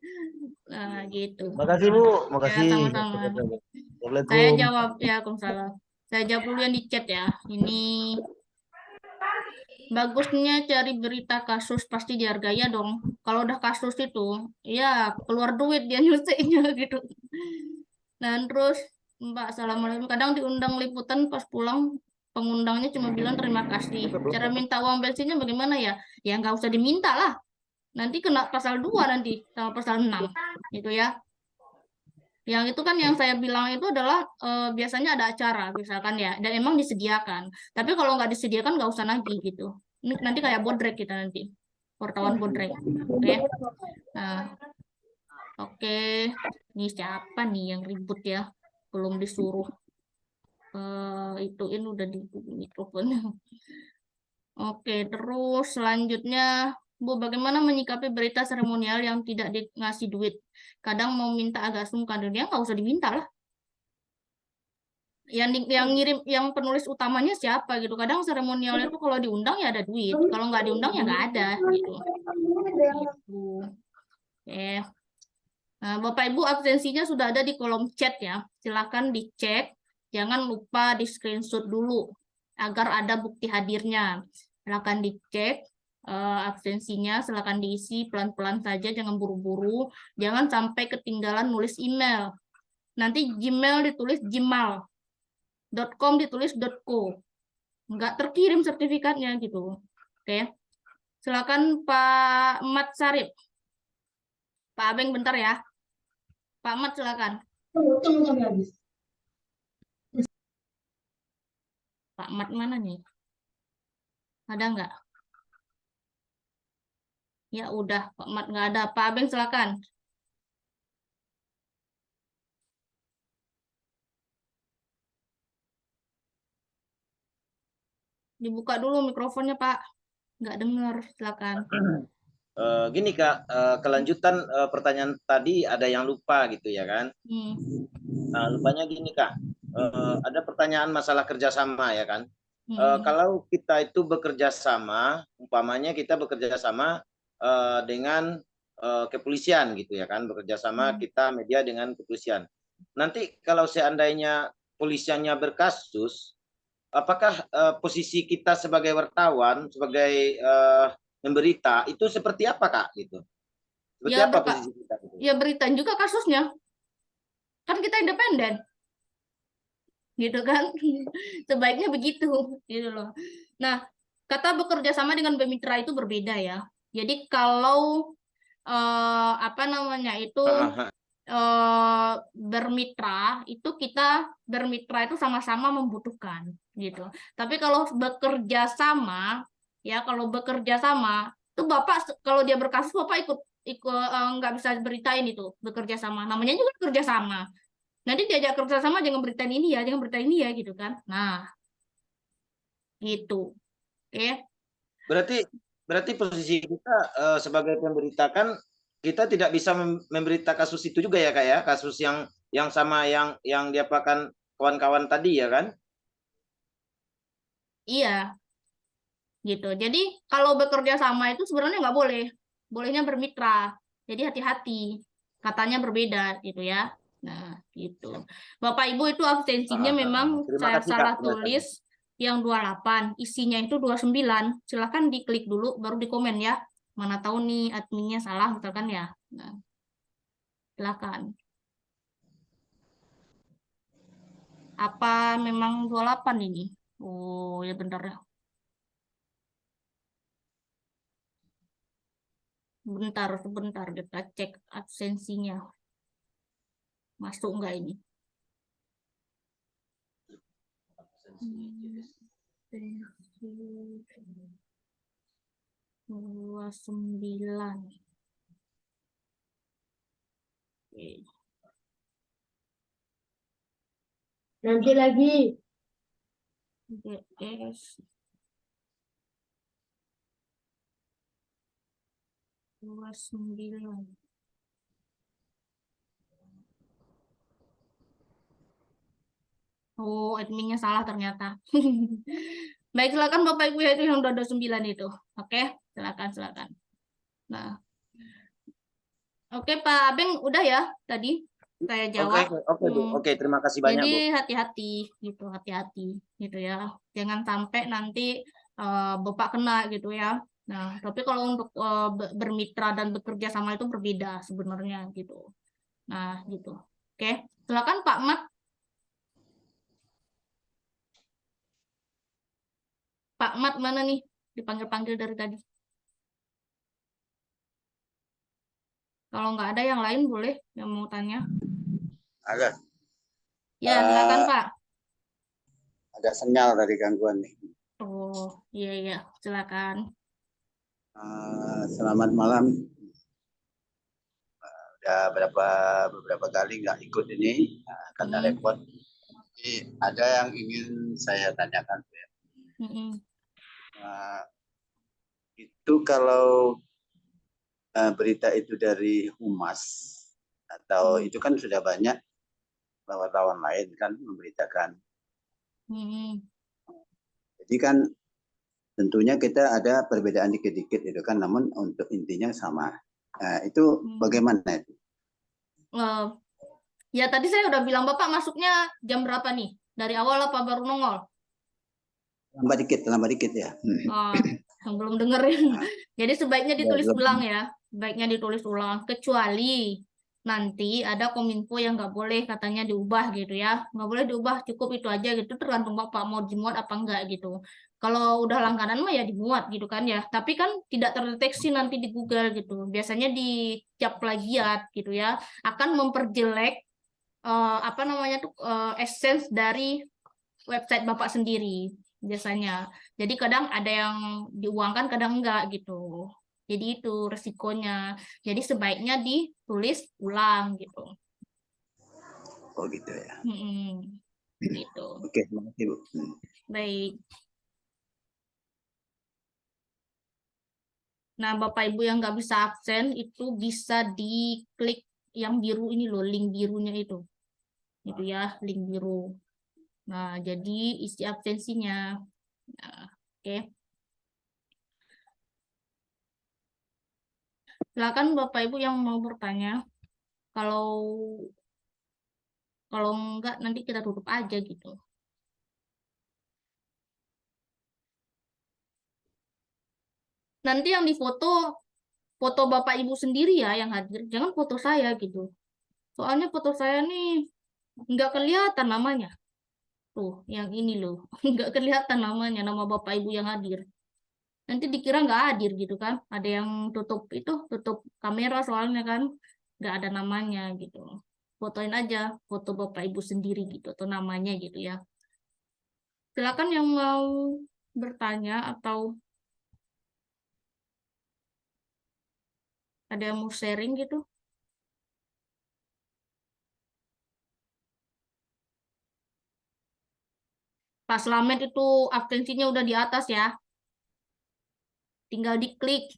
Nah, gitu. Makasih, Bu. Makasih. Ya, sama-sama. Saya jawab ya, Waalaikumsalam. Saya jawab dulu yang di chat ya. Ini bagusnya cari berita kasus pasti dihargai ya dong. Kalau udah kasus itu, ya keluar duit dia nyusiknya gitu. Dan terus Mbak, assalamualaikum. Kadang diundang liputan pas pulang pengundangnya cuma bilang terima kasih. Cara minta uang bensinnya bagaimana ya? Ya nggak usah diminta lah. Nanti kena pasal 2 nanti sama pasal 6 gitu ya. Yang itu kan yang saya bilang itu adalah biasanya ada acara misalkan ya, dan emang disediakan. Tapi kalau nggak disediakan nggak usah nagih gitu. Ini nanti kayak bodrek kita nanti, wartawan bodrek. Oke. Nah, oke. Ini siapa nih yang ribut ya? Belum disuruh. Ituin udah di mikrofon. Oke, terus selanjutnya Bu, bagaimana menyikapi berita seremonial yang tidak ngasih duit? Kadang mau minta agak sungkan, dia nggak usah diminta lah. Yang ngirim, yang penulis utamanya siapa gitu. Kadang seremonial itu kalau diundang ya ada duit, kalau nggak diundang ya nggak ada gitu. Oke. Nah, Bapak Ibu absensinya sudah ada di kolom chat ya. Silakan dicek. Jangan lupa di screenshot dulu agar ada bukti hadirnya. Silakan dicek absensinya, silakan diisi pelan-pelan saja, jangan buru-buru. Jangan sampai ketinggalan nulis email. Nanti Gmail ditulis gmail.com ditulis .co. Nggak terkirim sertifikatnya gitu. Oke. Silakan Pak Mat Sarip. Pak Abeng bentar ya. Pak Mat silakan. Pak Mat mana nih? Ada nggak? Ya udah, Pak Mat nggak ada. Pak Abeng silakan. Dibuka dulu mikrofonnya, Pak. Nggak dengar, silakan. Gini Kak, kelanjutan pertanyaan tadi ada yang lupa gitu ya kan? Nah, lupanya gini Kak, ada pertanyaan masalah kerjasama ya kan? Kalau kita itu bekerja sama, umpamanya kita bekerja sama dengan kepolisian gitu ya kan, bekerja sama kita media dengan kepolisian. Nanti kalau seandainya polisiannya berkasus, apakah posisi kita sebagai wartawan, sebagai memberita itu seperti apa Kak gitu? Seperti Ya apa posisi kita gitu? Ya beritain juga kasusnya. Kan kita independen. Gitu kan. Sebaiknya begitu gitu loh. Nah, kata bekerja sama dengan bermitra itu berbeda ya. Jadi kalau apa namanya itu bermitra itu kita bermitra itu sama-sama membutuhkan gitu. Tapi kalau bekerja sama ya, kalau bekerja sama itu Bapak kalau dia berkasus Bapak ikut nggak bisa beritain itu bekerja sama. Namanya juga bekerja sama. Nanti diajak kerja sama jangan beritain ini ya, jangan beritain ini ya gitu kan. Nah, gitu. Oke. Berarti posisi kita sebagai pemberita kan kita tidak bisa memberita kasus itu juga ya Kak ya, kasus yang sama yang diapakan kawan-kawan tadi ya kan? Iya, gitu. Jadi kalau bekerja sama itu sebenarnya nggak boleh, bolehnya bermitra. Jadi hati-hati, katanya berbeda gitu ya. Nah, gitu. Bapak Ibu itu absensinya memang Terima saya kasih Kak salah penjelasannya. tulis yang 28, isinya itu 29. Silahkan diklik dulu baru di komen ya. Mana tahu nih adminnya salah misalkan ya. Nah, silakan. Apa memang 28 ini? Oh, ya bentar ya. Sebentar kita cek absensinya. Masuk nggak ini? 29. Oke. Nanti lagi. GS 29. Oh, adminnya salah ternyata. Baik, silakan Bapak Ibu ya itu yang 29 itu. Oke, silakan. Nah, oke Pak Abeng udah ya tadi saya jawab. Oke Bu. Oke, terima kasih banyak Jadi Bu. hati-hati gitu, hati-hati gitu ya. Jangan sampai nanti Bapak kena gitu ya. Nah, tapi kalau untuk bermitra dan bekerja sama itu berbeda sebenarnya gitu. Nah, gitu. Oke, silakan Pak Mat. Pak Mat mana nih? Dipanggil-panggil dari tadi. Kalau nggak ada yang lain boleh yang mau tanya. Ada. Ya, silakan Pak. Ada sinyal dari gangguan nih. Oh, iya, silakan. Selamat malam. Udah beberapa kali nggak ikut ini karena repot. Jadi ada yang ingin saya tanyakan. Itu kalau berita itu dari Humas atau itu kan sudah banyak wartawan lain kan memberitakan. Jadi kan tentunya kita ada perbedaan dikit-dikit itu kan, namun untuk intinya sama. Itu bagaimana itu? Ya tadi saya udah bilang Bapak masuknya jam berapa nih? Dari awal apa baru nongol? Lambat dikit ya. Belum dengerin. Jadi sebaiknya ditulis ulang ya. Sebaiknya ditulis ulang. Kecuali nanti ada kominfo yang nggak boleh katanya diubah gitu ya. Nggak boleh diubah, cukup itu aja gitu. Tergantung Bapak mau dimuat apa enggak gitu. Kalau udah langganan mah ya dimuat gitu kan ya. Tapi kan tidak terdeteksi nanti di Google gitu. Biasanya dicap plagiat gitu ya. Akan memperjelek apa namanya tuh essence dari website Bapak sendiri biasanya. Jadi kadang ada yang diuangkan, kadang enggak gitu. Jadi itu resikonya. Jadi sebaiknya ditulis ulang gitu. Oh gitu ya. Gitu. Oke, terima kasih Bu. Baik. Nah, Bapak Ibu yang nggak bisa absen itu bisa diklik yang biru ini loh, link birunya itu. Itu ya, link biru. Nah, jadi isi absensinya. Nah, oke. Silakan Bapak Ibu yang mau bertanya. Kalau enggak nanti kita tutup aja gitu. Nanti yang difoto foto Bapak Ibu sendiri ya yang hadir, jangan foto saya gitu. Soalnya foto saya nih nggak kelihatan namanya. Tuh, yang ini loh, nggak kelihatan namanya, nama Bapak Ibu yang hadir. Nanti dikira nggak hadir gitu kan. Ada yang tutup kamera soalnya kan, nggak ada namanya gitu. Fotoin aja foto Bapak Ibu sendiri gitu, atau namanya gitu ya. Silakan yang mau bertanya atau ada yang mau sharing gitu. Pak Slamet itu absensinya udah di atas ya. Tinggal diklik,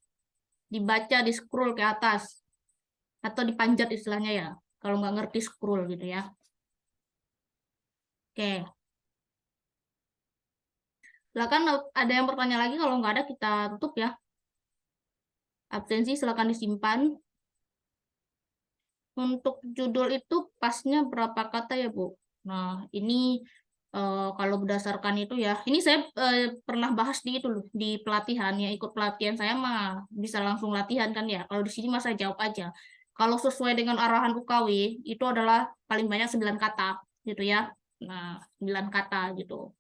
dibaca, di scroll ke atas. Atau dipanjat istilahnya ya. Kalau nggak ngerti scroll gitu ya. Oke. Silakan ada yang bertanya lagi, kalau nggak ada kita tutup ya. Absensi silakan disimpan. Untuk judul itu pasnya berapa kata ya, Bu? Nah, ini kalau berdasarkan itu ya, ini saya pernah bahas di itu loh, di pelatihan ya, ikut pelatihan saya mah bisa langsung latihan kan ya. Kalau di sini mah saya jawab aja. Kalau sesuai dengan arahan UKW, itu adalah paling banyak 9 kata gitu ya. Nah, 9 kata gitu.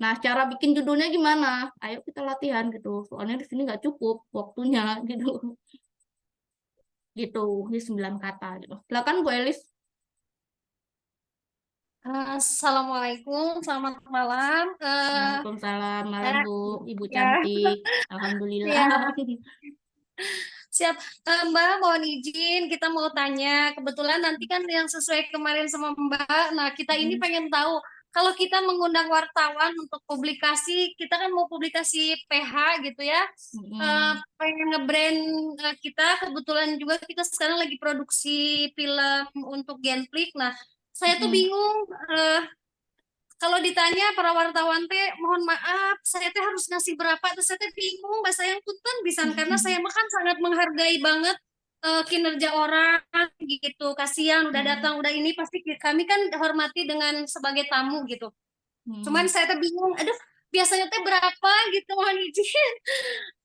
Nah, cara bikin judulnya gimana? Ayo kita latihan gitu. Soalnya di sini nggak cukup waktunya gitu. Gitu, di 9 kata gitu. Silakan Bu Elis. Assalamualaikum, selamat malam. Waalaikumsalam, malam Bu, Ibu Ya, cantik. Alhamdulillah. ya, siap. Mbak, mohon izin, kita mau tanya. Kebetulan nanti kan yang sesuai kemarin sama Mbak, nah kita ini pengen tahu, kalau kita mengundang wartawan untuk publikasi, kita kan mau publikasi PH gitu ya, pengen nge-brand kita, kebetulan juga kita sekarang lagi produksi film untuk Genflix. Nah, saya tuh bingung, kalau ditanya para wartawan teh, mohon maaf, saya teh harus ngasih berapa, terus saya teh bingung, bahasa yang punten bisa, karena saya mah kan sangat menghargai banget kinerja orang gitu, kasihan udah datang, udah ini, pasti kami kan hormati dengan sebagai tamu gitu. Cuman saya teh bingung, aduh biasanya teh berapa gitu, mohon izin.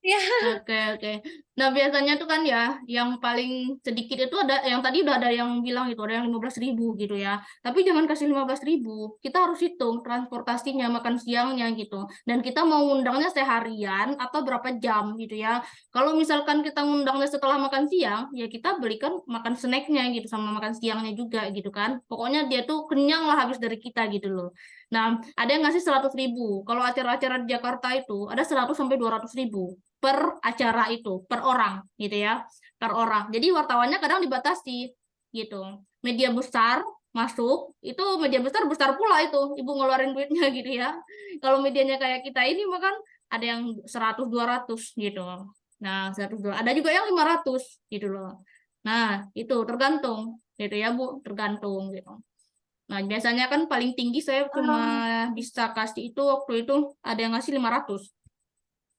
Ya. Oke. Nah, biasanya tuh kan ya, yang paling sedikit itu ada, yang tadi udah ada yang bilang itu, ada yang 15.000 gitu ya. Tapi jangan kasih 15.000, kita harus hitung transportasinya, makan siangnya gitu. Dan kita mau ngundangnya seharian atau berapa jam gitu ya. Kalau misalkan kita ngundangnya setelah makan siang, ya kita belikan makan snacknya gitu, sama makan siangnya juga gitu kan. Pokoknya dia tuh kenyang lah habis dari kita gitu loh. Nah, ada yang ngasih 100.000. Kalau acara-acara di Jakarta itu ada 100 sampai 200.000 per acara itu, per orang gitu ya, per orang. Jadi wartawannya kadang dibatasi gitu. Media besar masuk, itu media besar pula itu, Ibu ngeluarin duitnya gitu ya. Kalau medianya kayak kita ini mah kan ada yang 100 200 gitu. Nah, 100 ada juga yang 500 gitu loh. Nah, itu tergantung gitu ya, Bu, tergantung gitu. Nah, biasanya kan paling tinggi saya cuma bisa kasih itu waktu itu ada yang ngasih 500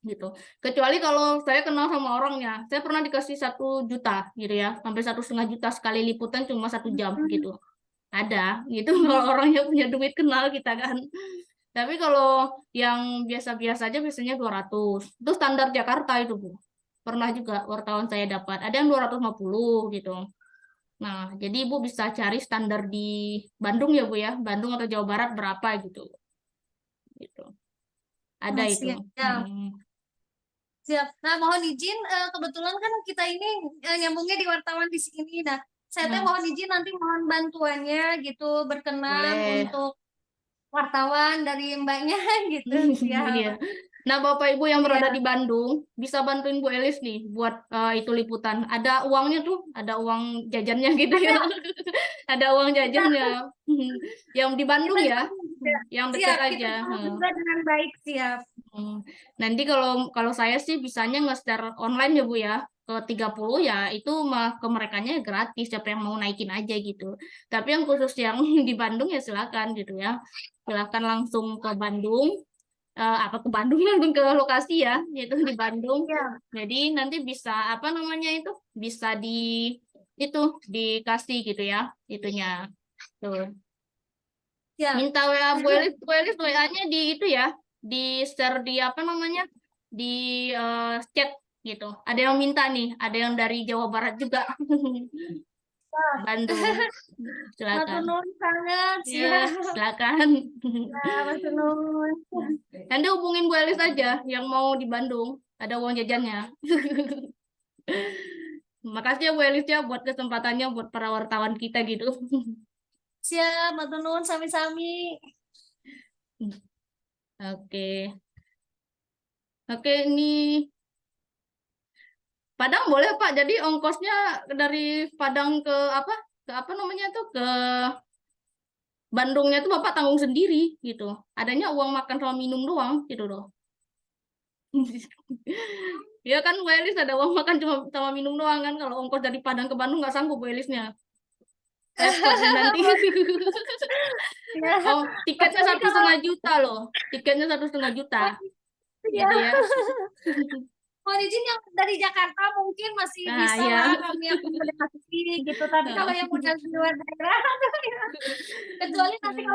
gitu. Kecuali kalau saya kenal sama orangnya, saya pernah dikasih 1 juta gitu ya, sampai 1,5 juta sekali liputan cuma 1 jam gitu. Ada gitu kalau orangnya punya duit, kenal kita kan. Tapi kalau yang biasa-biasa aja biasanya 200. Itu standar Jakarta itu, Bu. Pernah juga wartawan saya dapat, ada yang 250 gitu. Nah, jadi Ibu bisa cari standar di Bandung ya, Bu ya. Bandung atau Jawa Barat berapa gitu. Gitu. Ada itu. Siap. Nah, mohon izin, kebetulan kan kita ini nyambungnya di wartawan di sini. Nah, saya teh mohon izin nanti mohon bantuannya gitu, berkenan untuk wartawan dari Mbaknya gitu. Siap. Iya. Nah, Bapak Ibu yang berada di Bandung bisa bantuin Bu Elis nih buat itu liputan. Ada uangnya tuh, ada uang jajannya gitu ya. Ada uang jajannya. Yang di Bandung ya, yang dekat aja. Kita juga dengan baik, siap. Nanti kalau saya sih bisanya nge-share online ya Bu ya, ke 30 ya itu mah ke merekanya gratis, siapa yang mau naikin aja gitu. Tapi yang khusus yang di Bandung ya silakan gitu ya. Silakan langsung ke Bandung. apa ke Bandung langsung ke lokasi ya, yaitu di Bandung. Ya. Jadi nanti bisa apa namanya itu bisa dikasih gitu ya itunya tuh. Ya. Minta WA Bu Elis WA-nya di itu ya, di share di apa namanya di chat gitu. Ada yang minta nih, ada yang dari Jawa Barat juga. Bandung. Silakan. Matur sangat Ya, silakan. Matur nuwun. Nanti hubungin Bu Elis aja yang mau di Bandung. Ada uang jajannya. Makasih ya Bu Elis ya buat kesempatannya buat para wartawan kita gitu. Siap, matur nuwun sami-sami. Oke. Oke, ini Padang boleh Pak. Jadi ongkosnya dari Padang ke apa namanya tuh ke Bandungnya tuh Bapak tanggung sendiri gitu. Adanya uang makan sama minum doang gitu loh. Ya kan Bu Elis ada uang makan cuma sama minum doang kan. Kalau ongkos dari Padang ke Bandung nggak sanggup Bu Elisnya. Repotnya nanti. Oh, tiketnya 1,5 juta loh. Tiketnya 1,5 juta. Gitu ya. Mohon izin yang dari Jakarta mungkin masih Nah, bisa ya. lah kami akomodasi gitu. Tapi kalau yang udah di luar daerah, kecuali nanti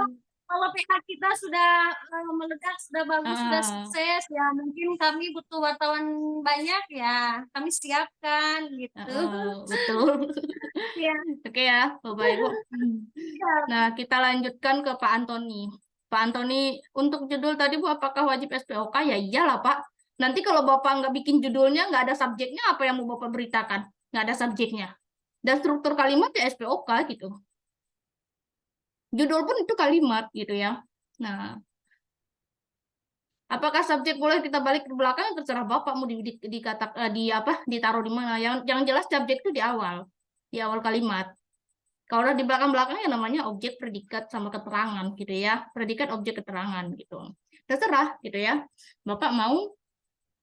kalau PH kita sudah meledak, sudah bagus, sudah sukses, ya mungkin kami butuh wartawan banyak ya, kami siapkan gitu. Betul. Ya. Oke ya, Bapak Ibu. Nah, kita lanjutkan ke Pak Antoni. Pak Antoni, untuk judul tadi Bu, apakah wajib SPOK? Ya iyalah Pak. Nanti kalau Bapak nggak bikin judulnya, nggak ada subjeknya, apa yang mau Bapak beritakan? Nggak ada subjeknya. Dan struktur kalimat ya SPOK gitu. Judul pun itu kalimat gitu ya. Nah, apakah subjek boleh kita balik ke belakang? Terserah Bapak mau ditaruh di mana. Yang jelas subjek itu di awal kalimat. Kalau udah di belakang-belakangnya namanya objek, predikat, sama keterangan gitu ya. Predikat, objek, keterangan gitu. Terserah gitu ya. Bapak mau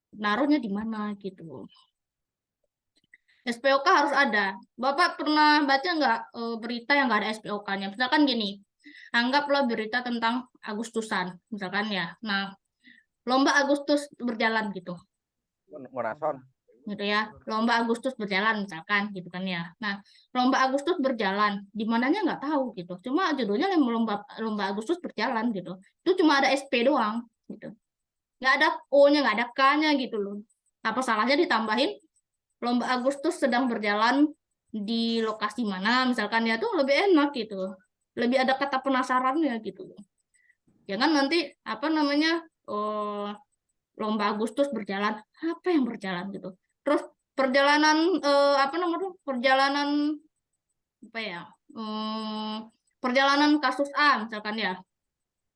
naruhnya di mana gitu. SPOK harus ada. Bapak pernah baca nggak berita yang nggak ada SPOK-nya? Misalkan gini, anggaplah berita tentang Agustusan, misalkan ya. Nah, lomba Agustus berjalan gitu. Gitu ya, lomba Agustus berjalan misalkan gitu kan ya. Nah, lomba Agustus berjalan, di mananya nggak tahu gitu. Cuma judulnya lomba Agustus berjalan gitu. Itu cuma ada SP doang gitu. Nggak ada O-nya, nggak ada K-nya gitu loh. Apa salahnya ditambahin lomba Agustus sedang berjalan di lokasi mana misalkan ya, tuh lebih enak gitu. Lebih ada kata penasarannya gitu. Jangan nanti apa namanya lomba Agustus berjalan, apa yang berjalan gitu. Terus perjalanan perjalanan kasus A misalkan ya,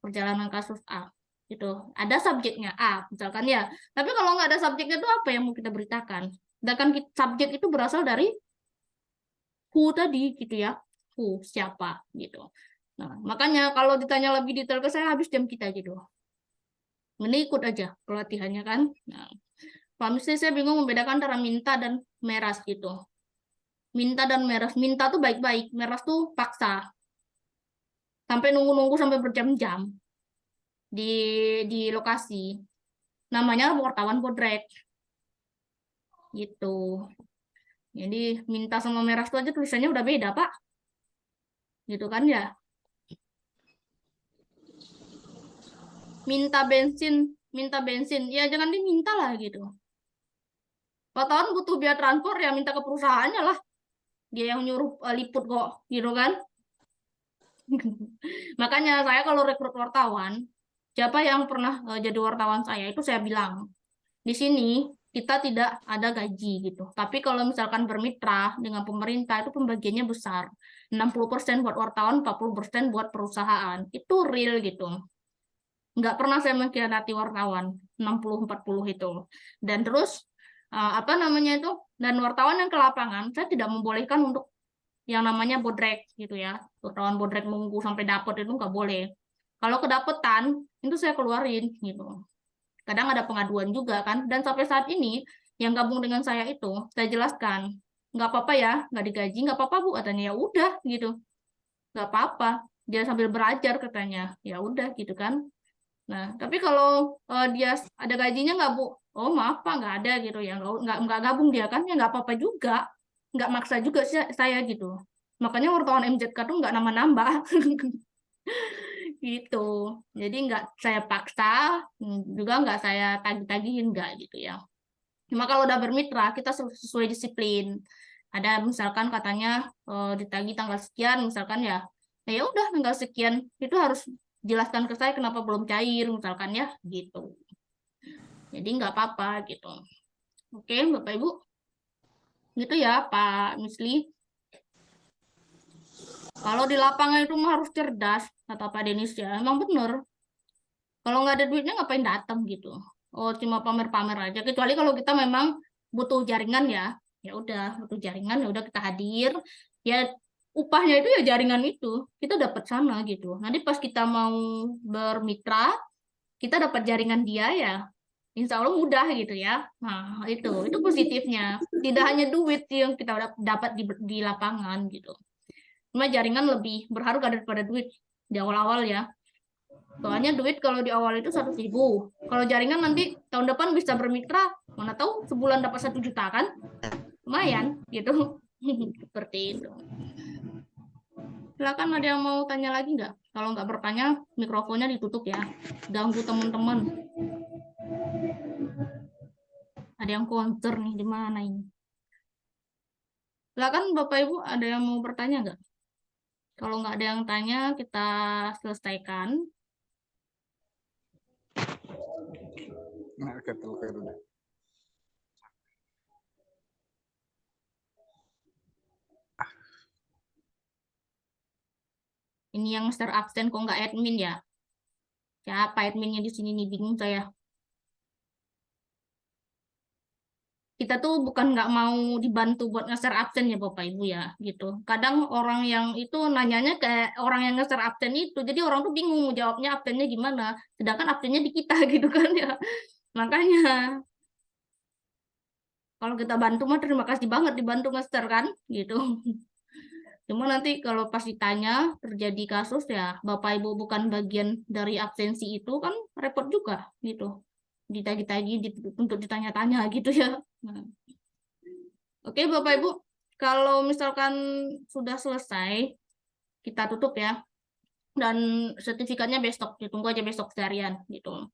perjalanan kasus A gitu, ada subjeknya A misalkan ya. Tapi kalau nggak ada subjeknya itu apa yang mau kita beritakan? Sedangkan subjek itu berasal dari who tadi gitu ya, who siapa gitu. Nah, makanya kalau ditanya lebih detail ke saya habis jam kita gitu. Ini ikut aja pelatihannya kan. Nah, kalau misalnya saya bingung membedakan antara minta dan meras gitu. Minta dan meras. Minta tuh baik-baik, meras tuh paksa. Sampai nunggu-nunggu sampai berjam-jam di lokasi. Namanya wartawan bodrek. Gitu. Jadi minta sama meras tuh aja tulisannya udah beda, Pak. Gitu kan ya. Minta bensin. Ya jangan diminta lah gitu. Wartawan butuh biaya transport ya minta ke perusahaannya lah. Dia yang nyuruh liput kok, gitu kan? Makanya saya kalau rekrut wartawan, siapa yang pernah jadi wartawan saya itu saya bilang, di sini kita tidak ada gaji gitu. Tapi kalau misalkan bermitra dengan pemerintah itu pembagiannya besar. 60% buat wartawan, 40% buat perusahaan. Itu real gitu. Nggak pernah saya mengkhianati wartawan, 60-40 itu. Dan terus dan wartawan yang ke lapangan saya tidak membolehkan untuk yang namanya bodrek gitu ya, wartawan bodrek nunggu sampai dapet itu nggak boleh. Kalau kedapetan itu saya keluarin gitu. Kadang ada pengaduan juga kan, dan sampai saat ini yang gabung dengan saya itu saya jelaskan nggak apa-apa ya, nggak digaji nggak apa-apa Bu, katanya. Ya udah gitu, nggak apa-apa, dia sambil belajar katanya. Ya udah gitu kan. Nah, tapi kalau dia ada gajinya nggak Bu? Oh maaf Pak, nggak ada gitu ya, nggak gabung dia kan ya nggak apa-apa juga, nggak maksa juga saya gitu. Makanya wartawan MZK tuh nggak nambah-nambah gitu. Jadi nggak saya paksa, juga nggak saya tagih-tagihin nggak gitu ya. Cuma kalau udah bermitra kita sesuai disiplin. Ada misalkan katanya ditagih tanggal sekian misalkan ya, ya udah tanggal sekian itu harus jelaskan ke saya kenapa belum cair misalkan ya gitu. Jadi nggak apa-apa gitu. Oke Bapak Ibu, gitu ya Pak Misli. Kalau di lapangan itu mah harus cerdas kata Pak Denis ya, emang bener. Kalau nggak ada duitnya ngapain datang gitu. Oh cuma pamer-pamer aja. Kecuali kalau kita memang butuh jaringan ya, ya udah butuh jaringan ya udah kita hadir. Ya upahnya itu ya jaringan itu kita dapat sana gitu. Nanti pas kita mau bermitra, kita dapat jaringan dia ya. Insya Allah mudah gitu ya. Nah itu positifnya. Tidak hanya duit yang kita dapat di lapangan gitu. Cuma jaringan lebih berharga daripada duit di awal-awal ya. Soalnya duit kalau di awal itu 100.000. Kalau jaringan nanti tahun depan bisa bermitra, mana tahu sebulan dapat 1 juta kan? Lumayan gitu. Seperti itu. Silakan ada yang mau tanya lagi nggak? Kalau nggak bertanya, mikrofonnya ditutup ya. Ganggu teman-teman. Ada yang konser nih di mana ini? Silakan Bapak Ibu ada yang mau bertanya nggak? Kalau nggak ada yang tanya, kita selesaikan. Nah, udah. Ini yang Mr. Absen kok nggak admin ya? Siapa adminnya di sini nih? Bingung saya. Kita tuh bukan nggak mau dibantu buat nge-share absen ya Bapak Ibu ya gitu. Kadang orang yang itu nanyanya kayak orang yang nge-share absen itu, jadi orang tuh bingung mau jawabnya absennya gimana, sedangkan absennya di kita gitu kan ya. Makanya kalau kita bantu mah terima kasih banget dibantu nge-share kan gitu. Cuma nanti kalau pas ditanya terjadi kasus ya Bapak Ibu bukan bagian dari absensi itu kan repot juga gitu. Ditagi-tagi untuk ditanya-tanya gitu ya. Nah. Oke, Bapak Ibu, kalau misalkan sudah selesai, kita tutup ya. Dan sertifikatnya besok, ditunggu aja besok seharian gitu.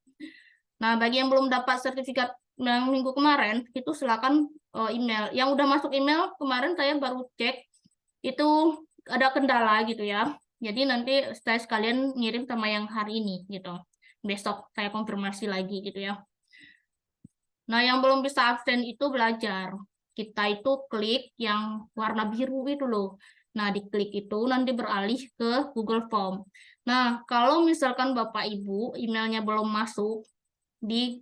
Nah, bagi yang belum dapat sertifikat yang minggu kemarin, itu silakan email. Yang udah masuk email kemarin saya baru cek, itu ada kendala gitu ya. Jadi nanti saya sekalian ngirim sama yang hari ini gitu. Besok saya konfirmasi lagi gitu ya. Nah, yang belum bisa absen itu belajar. Kita itu klik yang warna biru itu loh. Nah, diklik itu nanti beralih ke Google Form. Nah, kalau misalkan Bapak Ibu emailnya belum masuk di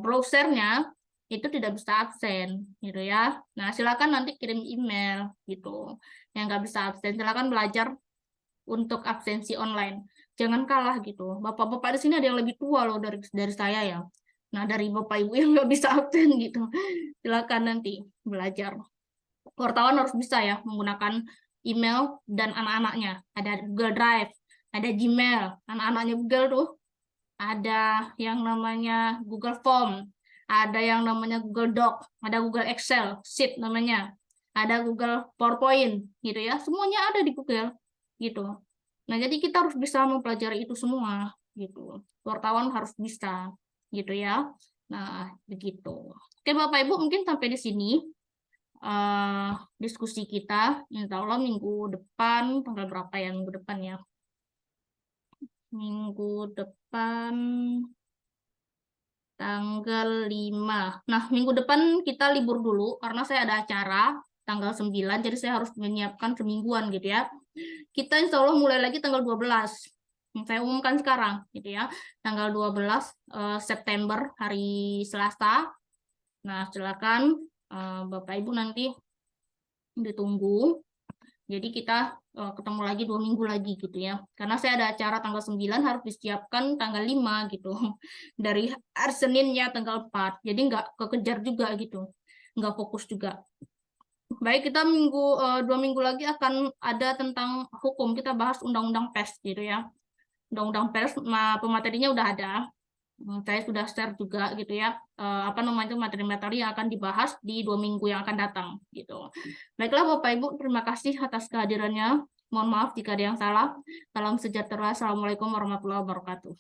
browsernya, itu tidak bisa absen gitu ya. Nah, silakan nanti kirim email gitu. Yang nggak bisa absen, silakan belajar untuk absensi online. Jangan kalah gitu. Bapak-bapak di sini ada yang lebih tua loh dari saya ya. Nah, dari Bapak Ibu yang nggak bisa absen gitu. Silakan nanti belajar. Wartawan harus bisa ya menggunakan email dan anak-anaknya. Ada Google Drive, ada Gmail. Anak-anaknya Google tuh ada yang namanya Google Form, ada yang namanya Google Doc, ada Google Excel, Sheet namanya, ada Google PowerPoint gitu ya. Semuanya ada di Google gitu. Nah, jadi kita harus bisa mempelajari itu semua gitu. Wartawan harus bisa gitu ya. Nah, begitu. Oke, Bapak Ibu, mungkin sampai di sini diskusi kita. Insya Allah minggu depan, tanggal berapa ya minggu depan ya? Minggu depan tanggal 5. Nah, minggu depan kita libur dulu karena saya ada acara tanggal 9, jadi saya harus menyiapkan semingguan gitu ya. Kita insya Allah mulai lagi tanggal 12. Saya umumkan sekarang gitu ya. Tanggal 12 September hari Selasa. Nah, silakan Bapak Ibu nanti ditunggu. Jadi kita ketemu lagi 2 minggu lagi gitu ya. Karena saya ada acara tanggal 9 harus disiapkan tanggal 5 gitu. Dari hari Seninnya tanggal 4. Jadi nggak kekejar juga gitu. Nggak fokus juga. Baik, kita 2 minggu lagi akan ada tentang hukum. Kita bahas undang-undang PES gitu ya. Undang-undang pers, pematerinya udah ada. Saya sudah share juga gitu ya, apa namanya materi-materi yang akan dibahas di 2 minggu yang akan datang gitu. Baiklah Bapak Ibu, terima kasih atas kehadirannya. Mohon maaf jika ada yang salah. Salam sejahtera. Assalamualaikum warahmatullahi wabarakatuh.